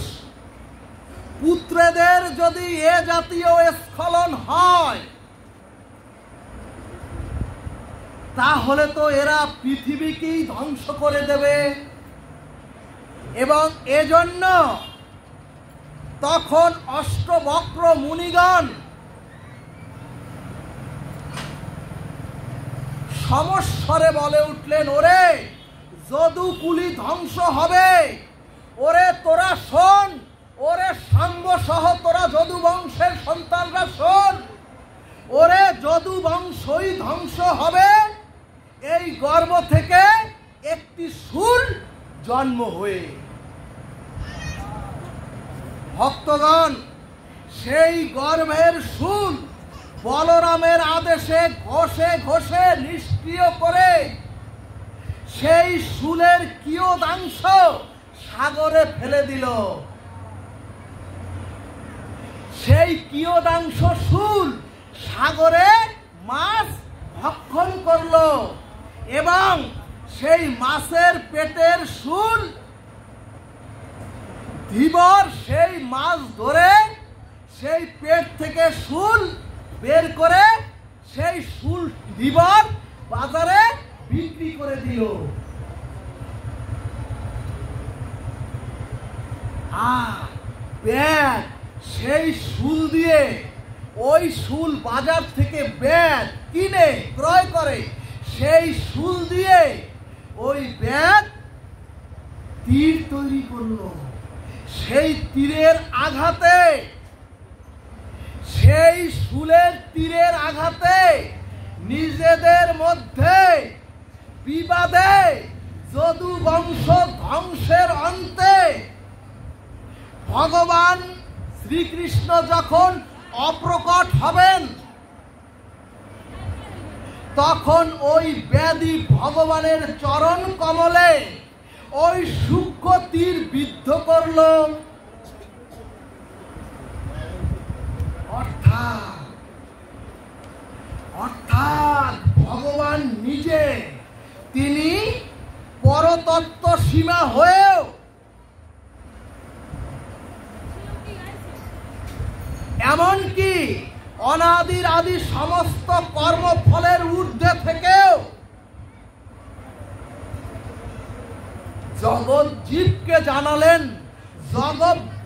পুত্রদের যদি এ জাতীয় স্খলন হয়, তাহলে তো এরা পৃথিবীকেই ধ্বংস করে দেবে। এবং এজন্য তখন অষ্টবক্র মুনিগণ সমস্বরে বলে উঠলেন, ওরে যদুকুলি ধ্বংস হবে, ওরে তোরা শোন, ওরে শাম্ব সহ তোরা যদু বংশের সন্তানরা শোন, ওরে যদু বংশই ধ্বংস হবে এই গর্ভ থেকে একটি শূল জন্ম হয়ে। ভক্তগণ, সেই গর্ভের শূল বলরামের আদেশে ঘষে ঘষে নিষ্ক্রিয় করে সেই শূলের কিয়দাংশ সাগরে ফেলে দিল। সেই কিয়দাংশ শূল সাগরে মাছ ভক্ষণ করলো এবং সেই মাছের পেটের শূল ধীবর সেই মাছ ধরে সেই পেট থেকে শূল বের করে সেই শূল ধীবর বাজারে বিক্রি করে দিল। আর ব্যাগ সেই শূল দিয়ে, ওই শূল বাজার থেকে ব্যাগ কিনে ক্রয় করে, সেই শূল দিয়ে ওই ব্যাগ তীর তৈরি করলো। সেই তীরের আঘাতে, সেই শূলের তীরের আঘাতে নিজেদের মধ্যে বিবাদে যদু বংশ ধ্বংসের অন্তে ভগবান শ্রীকৃষ্ণ যখন অপ্রকট হবেন, তখন ওই ব্যাধি ভগবানের চরণ কমলে ওই সূক্ষ্ম তীর বিদ্ধ করল। অর্থাৎ ভগবান নিজে তিনি পরতত্ত্ব সীমা হয়েও এমনকি অনাদির আদি সমস্ত কর্মফলের ঊর্ধ্বে থেকেও জগৎ জীবকে জানালেন,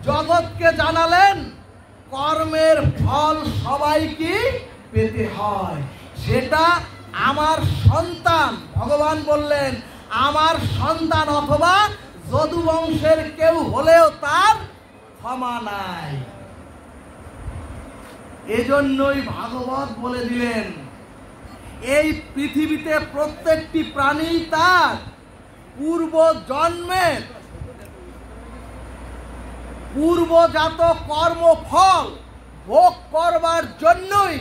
জগৎকে জানালেন কর্মের ফল সবাইকে পেতে হয়। সেটা আমার সন্তান, ভগবান বললেন আমার সন্তান অথবা যদু বংশের কেউ হলেও তার ক্ষমা নাই। এজন্যই ভাগবত বলে দিলেন, এই পৃথিবীতে প্রত্যেকটি প্রাণী তার পূর্ব জন্মের পূর্বজাত কর্মফল ভোগ করবার জন্যই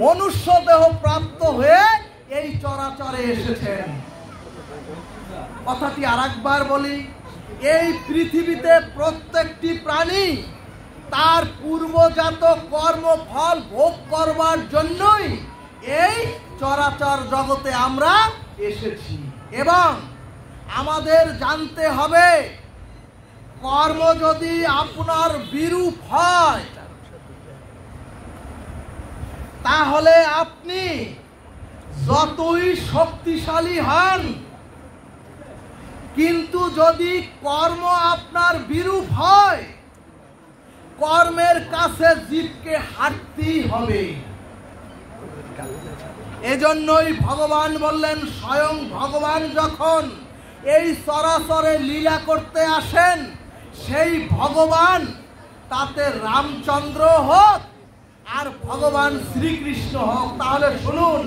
মনুষ্য দেহ প্রাপ্ত হয়ে এই চরাচরে এসেছেন। কথাটি আরেকবার বলি, এই পৃথিবীতে প্রত্যেকটি প্রাণী তার পূর্বজাত কর্মফল ভোগ করবার জন্যই এই চরাচর জগতে আমরা এসেছি। এবং আমাদের জানতে হবে, কর্ম যদি আপনার বিরূপ হয়, তাহলে আপনি যতই শক্তিশালী হন, কিন্তু যদি কর্ম আপনার বিরূপ হয়, কর্মের কাছে জীবকে হাঁটতেই হবে। এজন্যই ভগবান বললেন, স্বয়ং ভগবান যখন এই চরাচরে লীলা করতে আসেন, সেই ভগবান, তাতে রামচন্দ্র হোক আর ভগবান শ্রীকৃষ্ণ হোক, তাহলে শুনুন,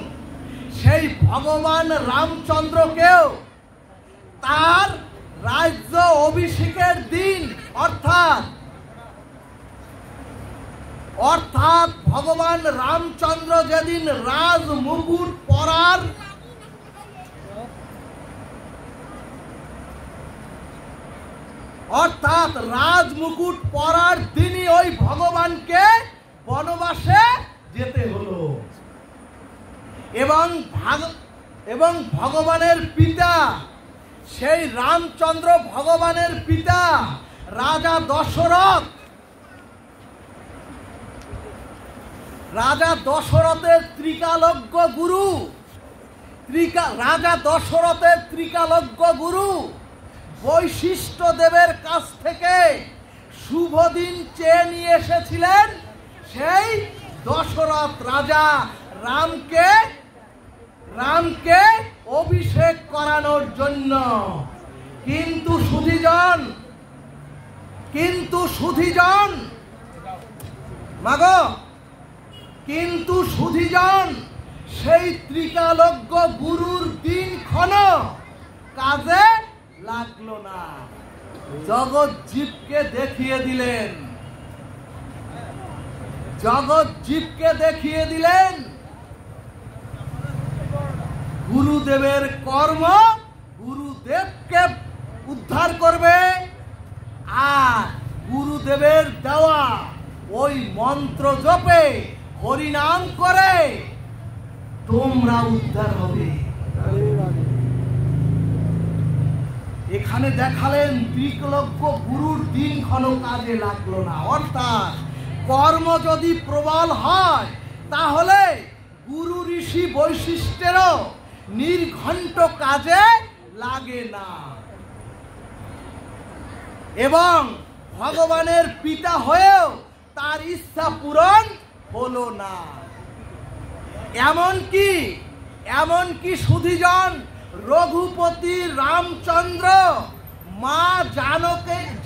সেই ভগবান রামচন্দ্রকেও তার রাজ্য অভিষেকের দিন অর্থাৎ ভগবান রামচন্দ্র যেদিন রাজমুকুট পরার দিনই ওই ভগবানকে বনবাসে যেতে হলো। এবং ভগবানের পিতা, সেই রামচন্দ্র ভগবানের পিতা রাজা দশরথের ত্রিকালজ্ঞ গুরু বৈশিষ্ট্য দেবের কাছ থেকে শুভ দিন চেয়ে নিয়ে এসেছিলেন সেই দশরথ রাজা রামকে অভিষেক করানোর জন্য। কিন্তু সুধীজন সেই ত্রিকালজ্ঞ গুরুর দিনক্ষণ কাজে লাগলো না, জগৎজীবকে দেখিয়ে দিলেন গুরুদেবের কর্ম গুরুদেবকে উদ্ধার করবে, আর গুরুদেবের দেওয়া ওই মন্ত্র জপে হরিনাম করে তোমরা উদ্ধার হবে। এখানে দেখালেন ত্রিকালজ্ঞ গুরুর দিনক্ষণ কাজে লাগলো না। অর্থাৎ কর্ম যদি প্রবল হয়, তাহলে গুরু ঋষি বৈশিষ্ট্যেরও নির্ঘণ্ট কাজে লাগে না, এবং ভগবানের পিতা হয়েও তার ইচ্ছা পূরণ হলো না। এমনকি সুধীজন রঘুপতি রামচন্দ্র মা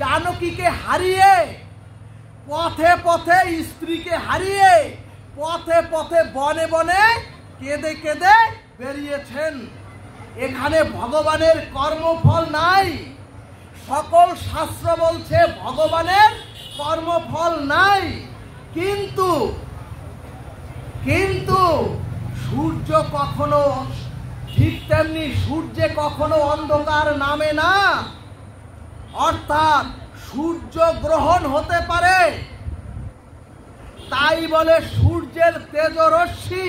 জানকীকে হারিয়ে, পথে পথে স্ত্রীকে হারিয়ে, পথে পথে বনে বনে কেঁদে কেঁদে বেরিয়েছেন। এখানে ভগবানের কর্মফল নাই। সকল শাস্ত্র বলছে ভগবানের কর্মফল নাই, কিন্তু সূর্য কখনো, ঠিক তেমনি সূর্যে কখনো অন্ধকার নামে না। অর্থাৎ সূর্য গ্রহণ হতে পারে, তাই বলে সূর্যের তেজরশ্মি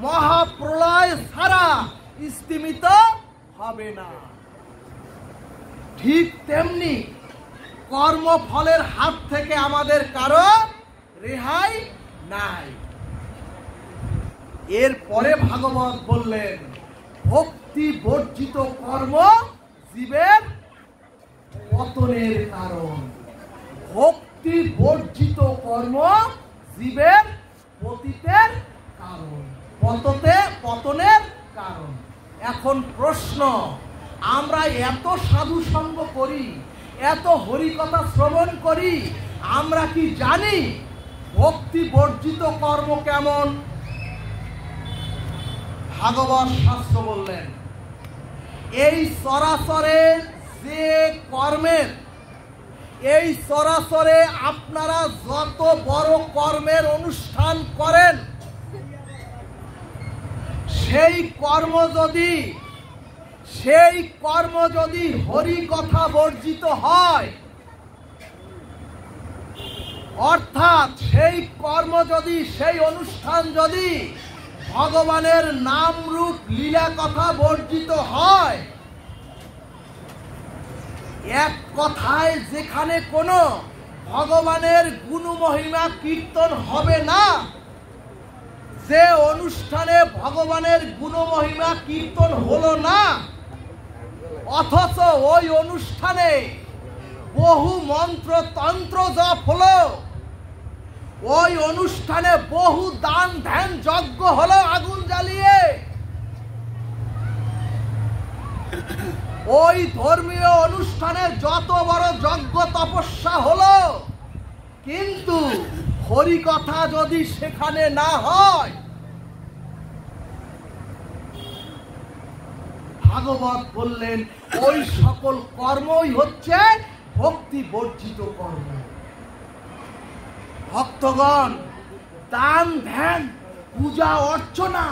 মহাপ্রলয় ছাড়া স্তিমিত হবে না। ঠিক তেমনি কর্মফলের হাত থেকে আমাদের কারো রেহাই নাই। এরপরে ভাগবত বললেন, ভক্তি বর্জিত কর্ম জীবের পতনের কারণ। ভক্তি বর্জিত কর্ম জীবের পতিতের কারণ, পতনের কারণ। এখন প্রশ্ন, আমরা এত সাধু সঙ্গ করি, এত হরিকথা শ্রবণ করি, আমরা কি জানি ভক্তি বর্জিত কর্ম কেমন? ভাগবত শাস্ত্র বললেন, এই চরাচরে যে কর্মের, এই চরাচরে আপনারা যত বড় কর্মের অনুষ্ঠান করেন, সেই কর্ম যদি হরি কথা বর্জিত হয়, অর্থাৎ সেই কর্ম যদি, সেই অনুষ্ঠান যদি ভগবানের নাম রূপ লীলা কথা বর্জিত হয়, এক কথায় যেখানে কোনো ভগবানের গুণ মহিমা কীর্তন হবে না, যে অনুষ্ঠানে ভগবানের গুণমহিমা কীর্তন হলো না, অথচ ওই অনুষ্ঠানে বহু মন্ত্র তন্ত্র জপ হলো, ওই অনুষ্ঠানে বহু দান ধ্যান যজ্ঞ হলো আগুন জ্বালিয়ে, ওই ধর্মীয় অনুষ্ঠানে যত বড় যজ্ঞ তপস্যা হলো, কিন্তু হরি কথা যদি সেখানে না হয়, ভাগবত বললেন ওই সকল কর্মই হচ্ছে ভক্তি বর্জিত কর্ম। ভক্তগণ, দান ধ্যান পূজা অর্চনা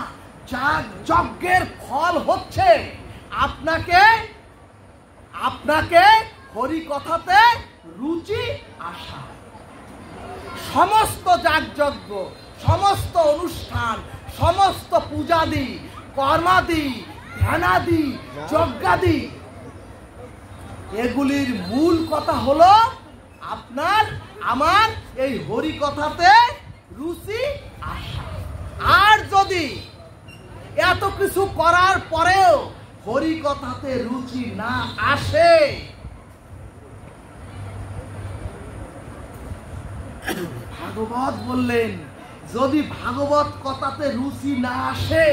যাগ যজ্ঞের ফল হচ্ছে আপনাকে আপনাকে হরি কথাতে রুচি আসা। সমস্ত যাগযজ্ঞ, সমস্ত অনুষ্ঠান, সমস্ত পূজাদি কর্মাদি ধ্যানাদি যজ্ঞাদি, এগুলির মূল কথা হলো আপনার আমার এই হরি কথাতে রুচি আসা। আর যদি এত কিছু করার পরেও হরি কথাতে রুচি না আসে, ভাগবত বললেন যদি ভাগবত কথাতে রুচি না আসে,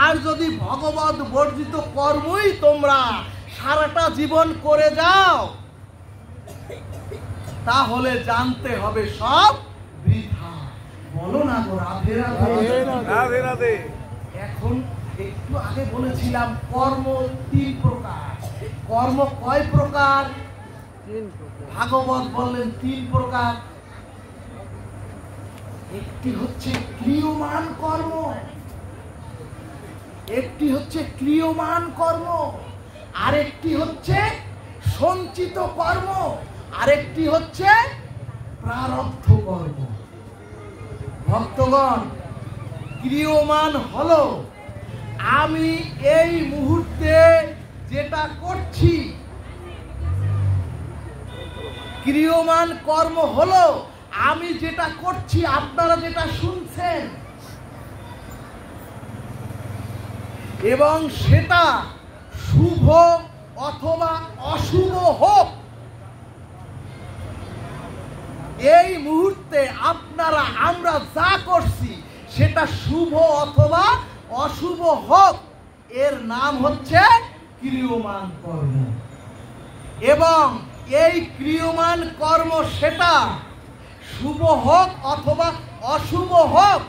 আর যদি ভগবত বর্জিত কর্মই তোমরা সারাটা জীবন করে যাও, তাহলে জানতে হবে সব বৃথা। বলো না গো রাধে রাধে রাধে। এখন একটু আগে বলেছিলাম কর্ম 3 প্রকার। কর্ম কয় প্রকার? ভাগবত বললেন 3 প্রকার। একটি হচ্ছে ক্রিয়মান কর্ম, একটি হচ্ছে ক্রিয়মান কর্ম, আরেকটি হচ্ছে সঞ্চিত কর্ম, আরেকটি হচ্ছে প্রারব্ধ কর্ম। ভক্তগণ, ক্রিয়মান হলো আমি এই মুহূর্তে যেটা করছি, ক্রিয়মান কর্ম হলো আমি যেটা করছি, আপনারা যেটা শুনছেন, এবং সেটা শুভ অথবা অশুভ হোক, এই মুহূর্তে আপনারা আমরা যা করছি সেটা শুভ অথবা অশুভ হোক, এর নাম হচ্ছে ক্রিয়মান কর্ম। এবং এই ক্রিয়মান কর্ম সেটা শুভ হোক অথবা অশুভ হোক,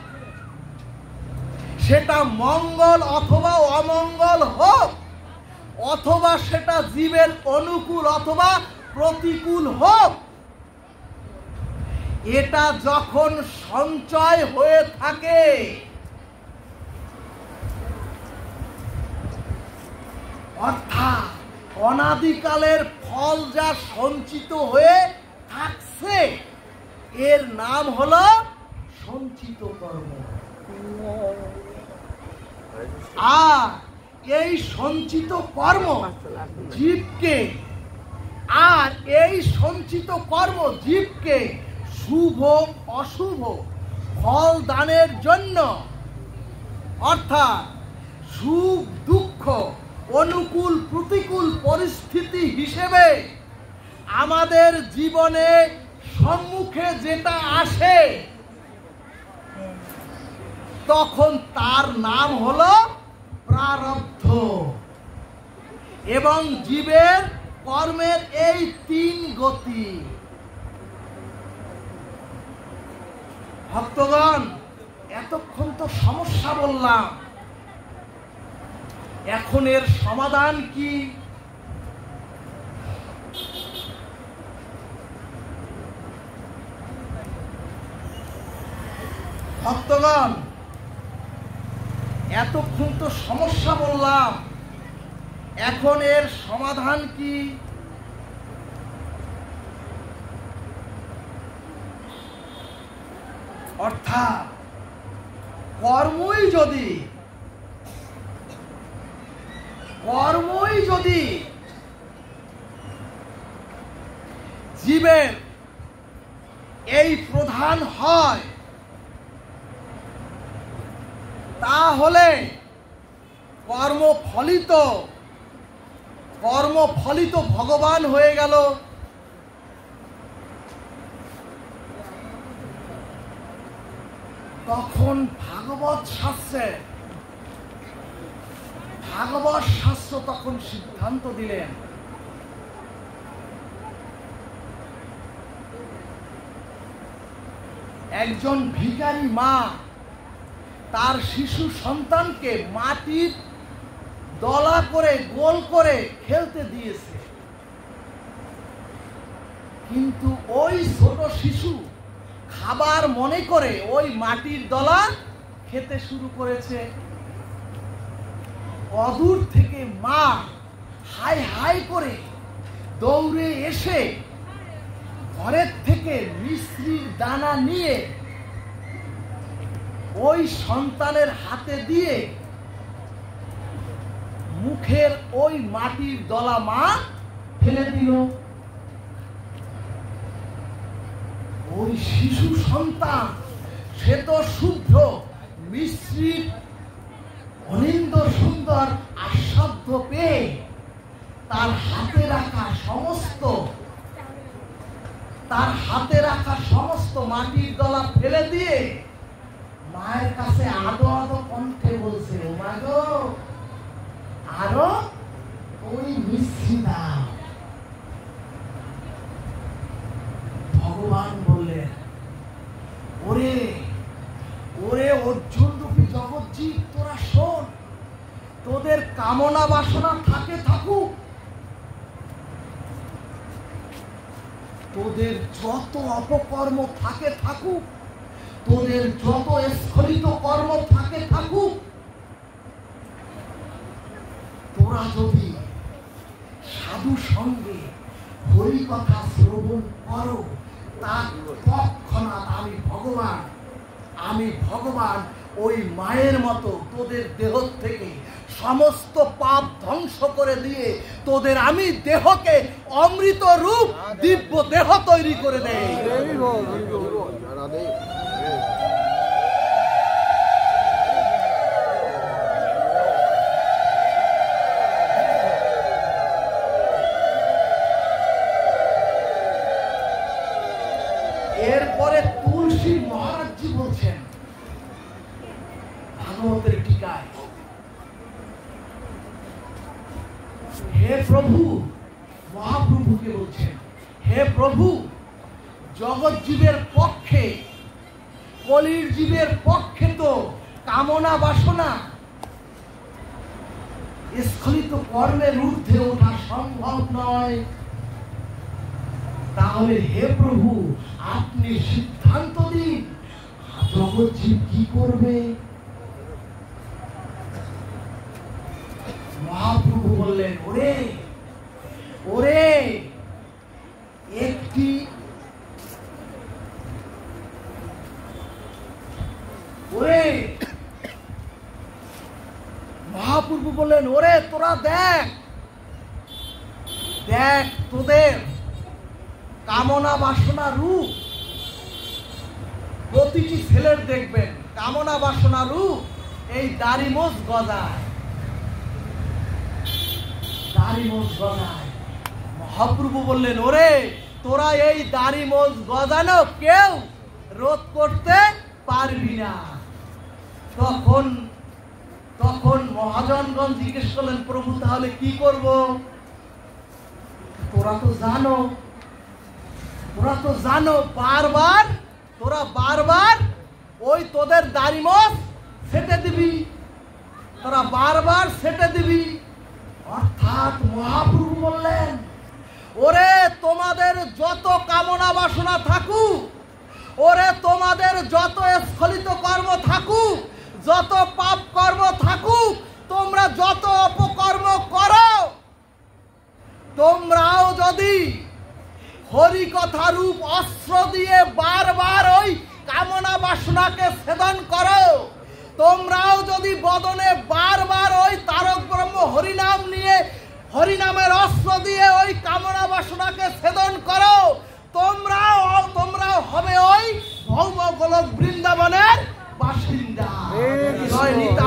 সেটা মঙ্গল অথবা অমঙ্গল হোক, অথবা সেটা জীবের অনুকূল অথবা প্রতিকূল হোক, এটা যখন সঞ্চয় হয়ে থাকে, অর্থাৎ অনাদিকালের ফল যা সঞ্চিত হয়ে থাকছে, এর নাম হলো সঞ্চিত কর্ম। আর এই সঞ্চিত কর্ম জীবকে শুভ অশুভ ফল দানের জন্য, অর্থাৎ সুখ দুঃখ অনুকূল প্রতিকূল পরিস্থিতি হিসেবে আমাদের জীবনে সম্মুখে যেটা আসে, তখন তার নাম হলো প্রারব্ধ। এবং জীবের কর্মের এই 3 গতি। ভক্তগণ, এতক্ষণ তো সমস্যা বললাম, এখন এর সমাধান কি? ভক্তগণ, এতক্ষণ তো সমস্যা বললাম, এখন এর সমাধান কি? অর্থাৎ কর্মই যদি জীবের এই প্রধান হয়, তাহলে কর্মফলিত ভগবান হয়ে গেল। তখন ভাগবত শাস্ত্র তখন সিদ্ধান্ত দিলেন, একজন ভিখারি মা তার শিশু সন্তানকে মাটির দলা করে গোল করে খেলতে দিয়েছে, কিন্তু ওই ছোট শিশু খাবার মনে করে ওই মাটির দলা খেতে শুরু করেছে। অদূর থেকে মা হাই হাই করে দৌড়ে এসে ঘরের থেকে মিশ্রির দানা নিয়ে ওই সন্তানের হাতে দিয়ে মুখের ওই মাটির দলা মা ফেলে দিল। ওই শিশু সন্তান সে তো শুদ্ধ মিশ্রির অনিন্দ সুন্দর আস্বাদ্য পেয়ে তার হাতে রাখা সমস্ত মাটির দলা ফেলে দিয়ে মায়ের কাছে আদো আদো কণ্ঠে বলছে, ও মা গো, আরো ওই মিষ্টি দাও। ভগবান বললেন, ওরে ওরে অর্জুন রূপী জগৎজীব, তোরা শোন, তোদের কামনা বাসনা থাকুক, তোদের যত অপকর্ম থাকুক, তোদের যত স্খলিত কর্ম থাকুক, তোরা যদি সাধু সঙ্গে হরি কথা শ্রবণ করো, তার তৎক্ষণাৎ আমি ভগবান ওই মায়ের মতো তোদের দেহ থেকে সমস্ত পাপ ধ্বংস করে দিয়ে তোদের আমি দেহকে অমৃত রূপ দিব্য দেহ তৈরি করে দেই। এরপরে তুলসী মহারাজজি বলছেন ভাগবতের টিকায়, হে প্রভু, মহাপ্রভুকে বলছেন, হে প্রভু, জগৎ জীবের পক্ষে, কলির জীবের পক্ষে তো কামনা বাসনা স্খলিত কর্মের ঊর্ধ্বে ওঠা সম্ভব নয়। তাহলে হে প্রভু, আপনি সিদ্ধান্ত দিন, জগৎ জীব কি করবে? মহাপ্রভু বললেন, ওরে ওরে, একটি মহাপ্রভু বললেন, ওরে তোরা দেখ তোদের কামনা বাসনা রূপ, প্রতিটি ছেলের দেখবেন কামনা বাসনা রূপ এই দাড়ি মোছ গজায়। মহাপ্রভু বললেন, ওরে তোরা এই দাড়ি মোছ গজানো কেউ রোধ করতে পারবি না। তখন মহাজনগণ জিজ্ঞেস করলেন, প্রভু তাহলে কি করব? তোরা তো জানো তোরা বারবার ওই তোদের দাড়ি মোছ সেটে দিবি, তোরা বারবার সেটে দিবি। অর্থাৎ মহাপ্রভু বললেন, ওরে তোমাদের যত কামনা বাসনা থাকুক, ওরে তোমাদের যত স্খলিত কর্ম থাকুক, যত পাপ কর্ম থাকুক, তোমরা যত অপকর্ম করো, তোমরাও যদি হরি কথা রূপ অস্ত্র দিয়ে বারবার ওই কামনা বাসনাকে ছেদন করো, তোমরাও যদি বদনে বারবার ওই তারক ব্রহ্ম হরিনাম নিয়ে হরিনামের অস্ত্র দিয়ে ওই কামনা বাসনাকে ছেদন করো, তোমরাও হবে ওই ভৌম গোলক বৃন্দাবনের বাসিন্দা। জয় নিতাই।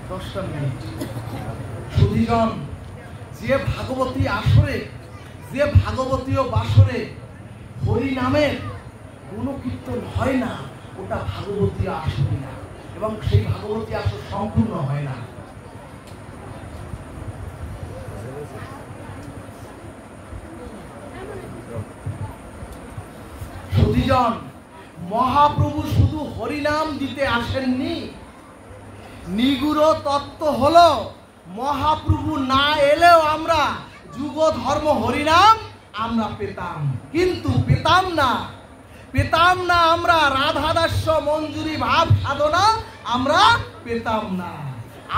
10টা মিনিট। সুধীজন, যে ভাগবতী আসরে, যে ভাগবতীয় বাসরে হরি নামের গুণকীর্তন হয় না, ওটা ভাগবতী আসরই না, এবং সেই ভাগবতী আসর সম্পূর্ণ হয় না। সুধীজন, মহাপ্রভু শুধু হরিনাম দিতে আসেননি। নিগুড় তত্ত্ব হলো মহাপ্রভু না এলেও আমরা যুগ ধর্ম হরিনাম আমরা পেতাম, কিন্তু পেতাম না আমরা রাধাদাস্য মঞ্জুরি ভাব সাধনা আমরা পেতাম না,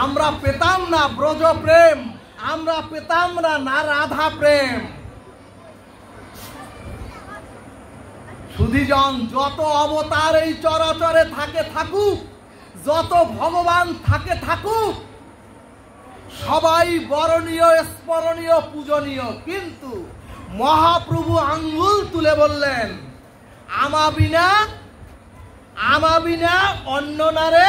আমরা পেতাম না ব্রজ প্রেম, আমরা পেতাম না রাধা প্রেম। সুধীজন, যত অবতার এই চরাচরে থাকুক, যত ভগবান থাকুক, সবাই বরণীয়, স্মরণীয়, পূজনীয়, কিন্তু মহাপ্রভু আঙ্গুল তুলে বললেন, আমা বিনা অন্য নারে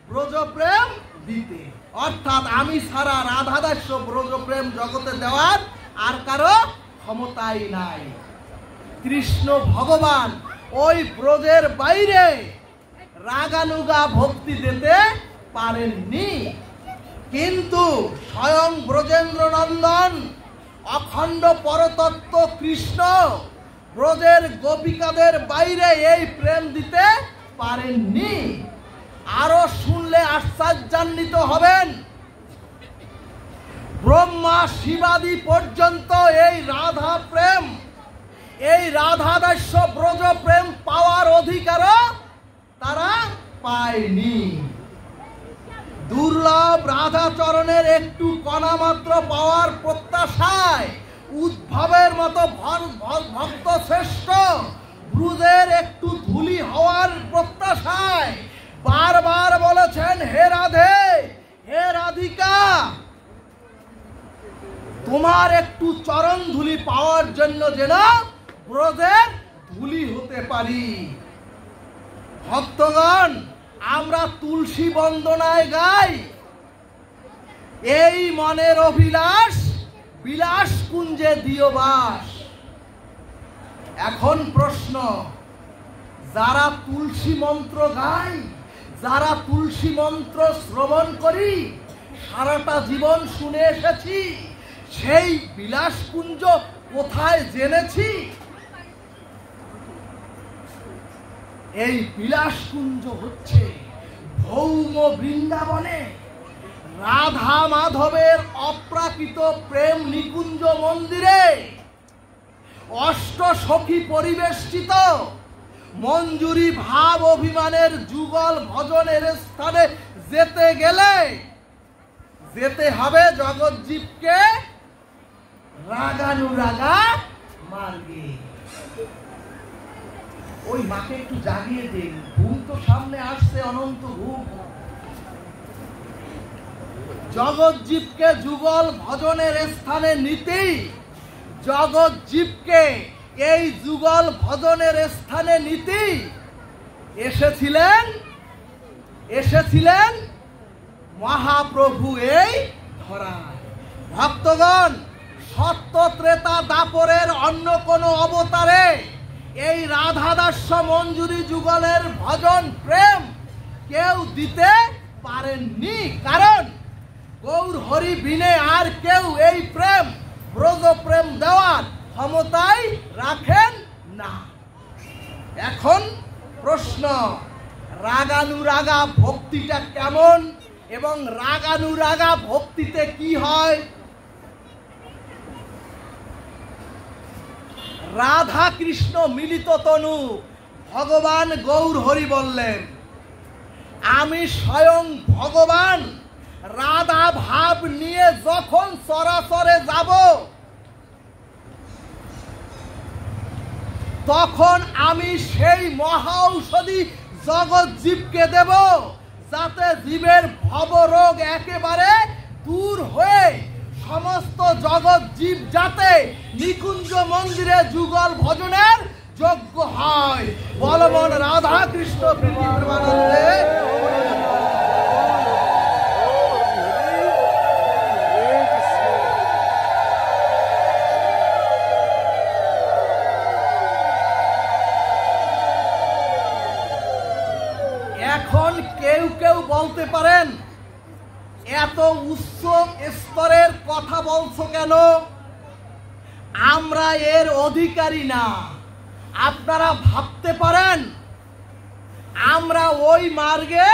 ব্রজপ্রেম দিতে, অর্থাৎ আমি ছাড়া রাধাদাস্য ব্রজপ্রেম জগতে দেওয়ার আর কারো ক্ষমতাই নাই। কৃষ্ণ ভগবান ওই ব্রজের বাইরে রাগানুগা ভক্তি দিতে পারেননি, কিন্তু স্বয়ং ব্রজেন্দ্র নন্দন অখণ্ড পরতত্ত্ব কৃষ্ণ ব্রজের গোপিকাদের বাইরে এই প্রেম দিতে পারেননি। আরো শুনলে আশ্চর্যান্বিত হবেন, ব্রহ্মা শিবাদি পর্যন্ত এই রাধা প্রেম, এই রাধাদাস্য ব্রজ প্রেম পাওয়ার অধিকারও তারা পায়নি। দুর্লভ রাধাচরণের একটু কণা মাত্র পাওয়ার প্রত্যাশায় উদ্ভবের মতো ভক্ত শ্রেষ্ঠ ব্রজের একটু ধুলি হওয়ার প্রত্যাশায় বারবার বলেছেন, হে রাধে, হে রাধিকা, তোমার একটু চরণ ধুলি পাওয়ার জন্য যেন ব্রজের ধুলি হতে পারি। ভক্তগণ, আমরা তুলসী বন্দনায় গাই, এই মনের অভিলাষ বিলাস কুঞ্জে দিও বাস। এখন প্রশ্ন, যারা তুলসী মন্ত্র গাই, যারা তুলসী মন্ত্র শ্রবণ করি, সারাটা জীবন শুনে এসেছি, সেই বিলাসপুঞ্জ কোথায় জেনেছি? এই বিলাসকুঞ্জ হচ্ছে ভৌম বৃন্দাবনে রাধা মাধবের অপ্রাকৃত প্রেম নিকুঞ্জ মন্দিরে অষ্ট সখী পরিবেষ্টিত মঞ্জুরি ভাব অভিমানের যুগল ভজনের স্থানে যেতে গেলে যেতে হবে জগৎজীবকে রাগানুরাগা মার্গে। ওই মাকে একটু জাগিয়ে দিন, ঘুম তো সামনে আসছে, অনন্ত ঘুম। জগৎজীবকে যুগল ভজনের স্থানে নিতেই, জগৎজীবকে এই যুগল ভজনের স্থানে নিতেই এসেছিলেন মহাপ্রভু এই ধরায়। ভক্তগণ, সত্য ত্রেতা দাপরের অন্য কোন অবতারে এই রাধাদাস্য মঞ্জুরি যুগলের ভজন প্রেম কেউ দিতে পারেননি, কারণ গৌর হরি বিনে আর কেউ এই প্রেম ব্রজ প্রেম দেওয়ার ক্ষমতাই রাখেন না। এখন প্রশ্ন, রাগানুরাগা ভক্তিটা কেমন এবং রাগানুরাগা ভক্তিতে কি হয়? রাধা কৃষ্ণ মিলিত তনু ভগবান গৌর হরি বললেন, আমি স্বয়ং ভগবান রাধা ভাব নিয়ে যখন চরাচরে যাব, তখন আমি সেই মহা ঔষধি জগৎ জীবকে দেব, যাতে জীবের ভবরোগ একেবারে দূর হয়ে সমস্ত জগৎ জীব যাতে নিকুঞ্জ মন্দিরে যুগল ভজনের যোগ্য হয়। বলবন রাধা কৃষ্ণ প্রীতি প্রেমানন্দে। এখন কেউ কেউ বলতে পারেন, এত উচ্চ স্তরের কথা বলছো কেন? আমরা এর অধিকারী না। আপনারা ভাবতে পারেন আমরা ওই মার্গে,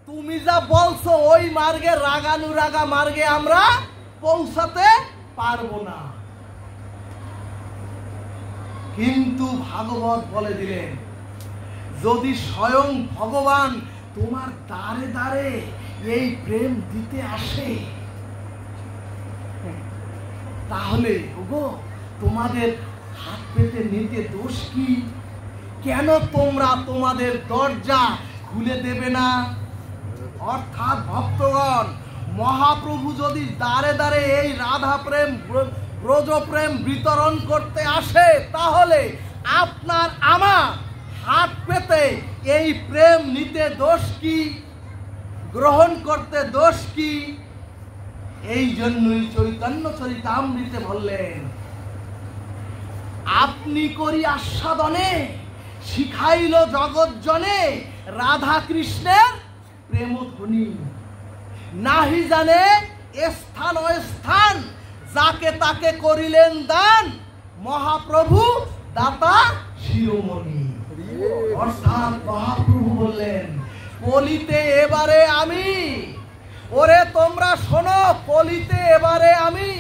তুমি যা বলছো ওই মার্গে, রাগানুরাগা মার্গে আমরা পৌঁছাতে পারবো না। কিন্তু ভাগবত বলে দিলেন, যদি স্বয়ং ভগবান তোমার দ্বারে দ্বারে এই প্রেম দিতে আসে, তাহলে ওগো তোমাদের হাত পেতে নিতে দোষ কি? কেন তোমরা তোমাদের দরজা খুলে দেবে না? অর্থাৎ ভক্তগণ, মহাপ্রভু যদি দ্বারে দ্বারে এই রাধা প্রেম, ব্রজ প্রেম বিতরণ করতে আসে, তাহলে আপনার আমার হাত পেতে এই প্রেম নিতে দোষ কি? গ্রহণ করতে দোষ কি? এই জন্যই চৈতন্য চরিতামৃতে বললেন, আপনি করি আস্বাদনে শিখাইল জগৎ জনে রাধা কৃষ্ণের প্রেম ধ্বনি। নাহি জানে স্থান অস্থান, যাকে তাকে করিলেন দান, মহাপ্রভু দাতা শিরোমণি। অর্থাৎ মহাপ্রভু বললেন, কলিতে এবারে আমি, ওরে তোমরা শোনো, কলিতে এবারে আমি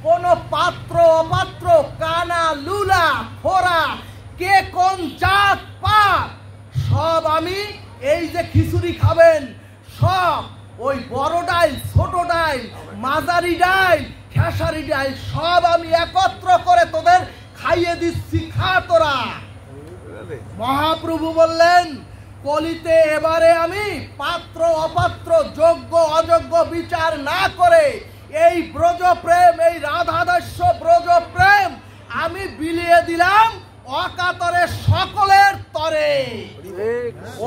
কোন পাত্র অপাত্র, কানা লুলা খোরা, কে কোন জাত পাত, সব আমি, এই যে খিচুড়ি খাবেন সব ওই বড় ডাইল, ছোট ডাইল, মাঝারি ডাইল, খেসারি ডাইল, সব আমি একত্র করে তোদের খাইয়ে দিচ্ছি, খা তোরা। মহাপ্রভু বললেন, কলিতে এবারে আমি পাত্র অপাত্র, যোগ্য অযোগ্য বিচার না করে এই ব্রজ প্রেম, এই রাধাদাস্য ব্রজ প্রেম আমি বিলিয়ে দিলাম অকাতরে সকলের তরে।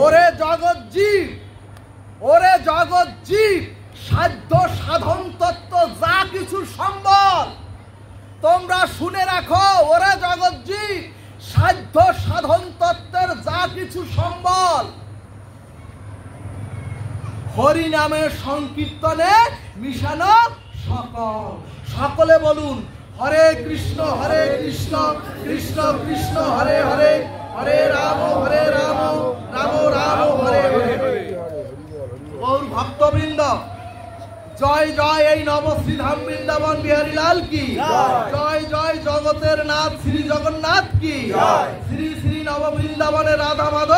ওরে জগৎ জীব, ওরে জগৎ জীব, সাধ্য সাধন তত্ত্ব যা কিছু সম্বল, তোমরা শুনে রাখো, ওরে জগৎ জীব, সাধ্য সাধন তত্ত্বের যা কিছু সম্বল হরি নামের সংকীর্তনে মিশানো সকল। সকলে বলুন, হরে কৃষ্ণ কৃষ্ণ কৃষ্ণ হরে হরে, হরে রাম রাম রাম হরে হরে। গৌর ভক্তবৃন্দ, জয় জয় এই নবশ্রী ধাম বৃন্দাবন বিহারী লাল কি জয়, জয় জগতের নাথ শ্রী জগন্নাথ কি, শ্রী শ্রী নব বৃন্দাবনে রাধা মাধব।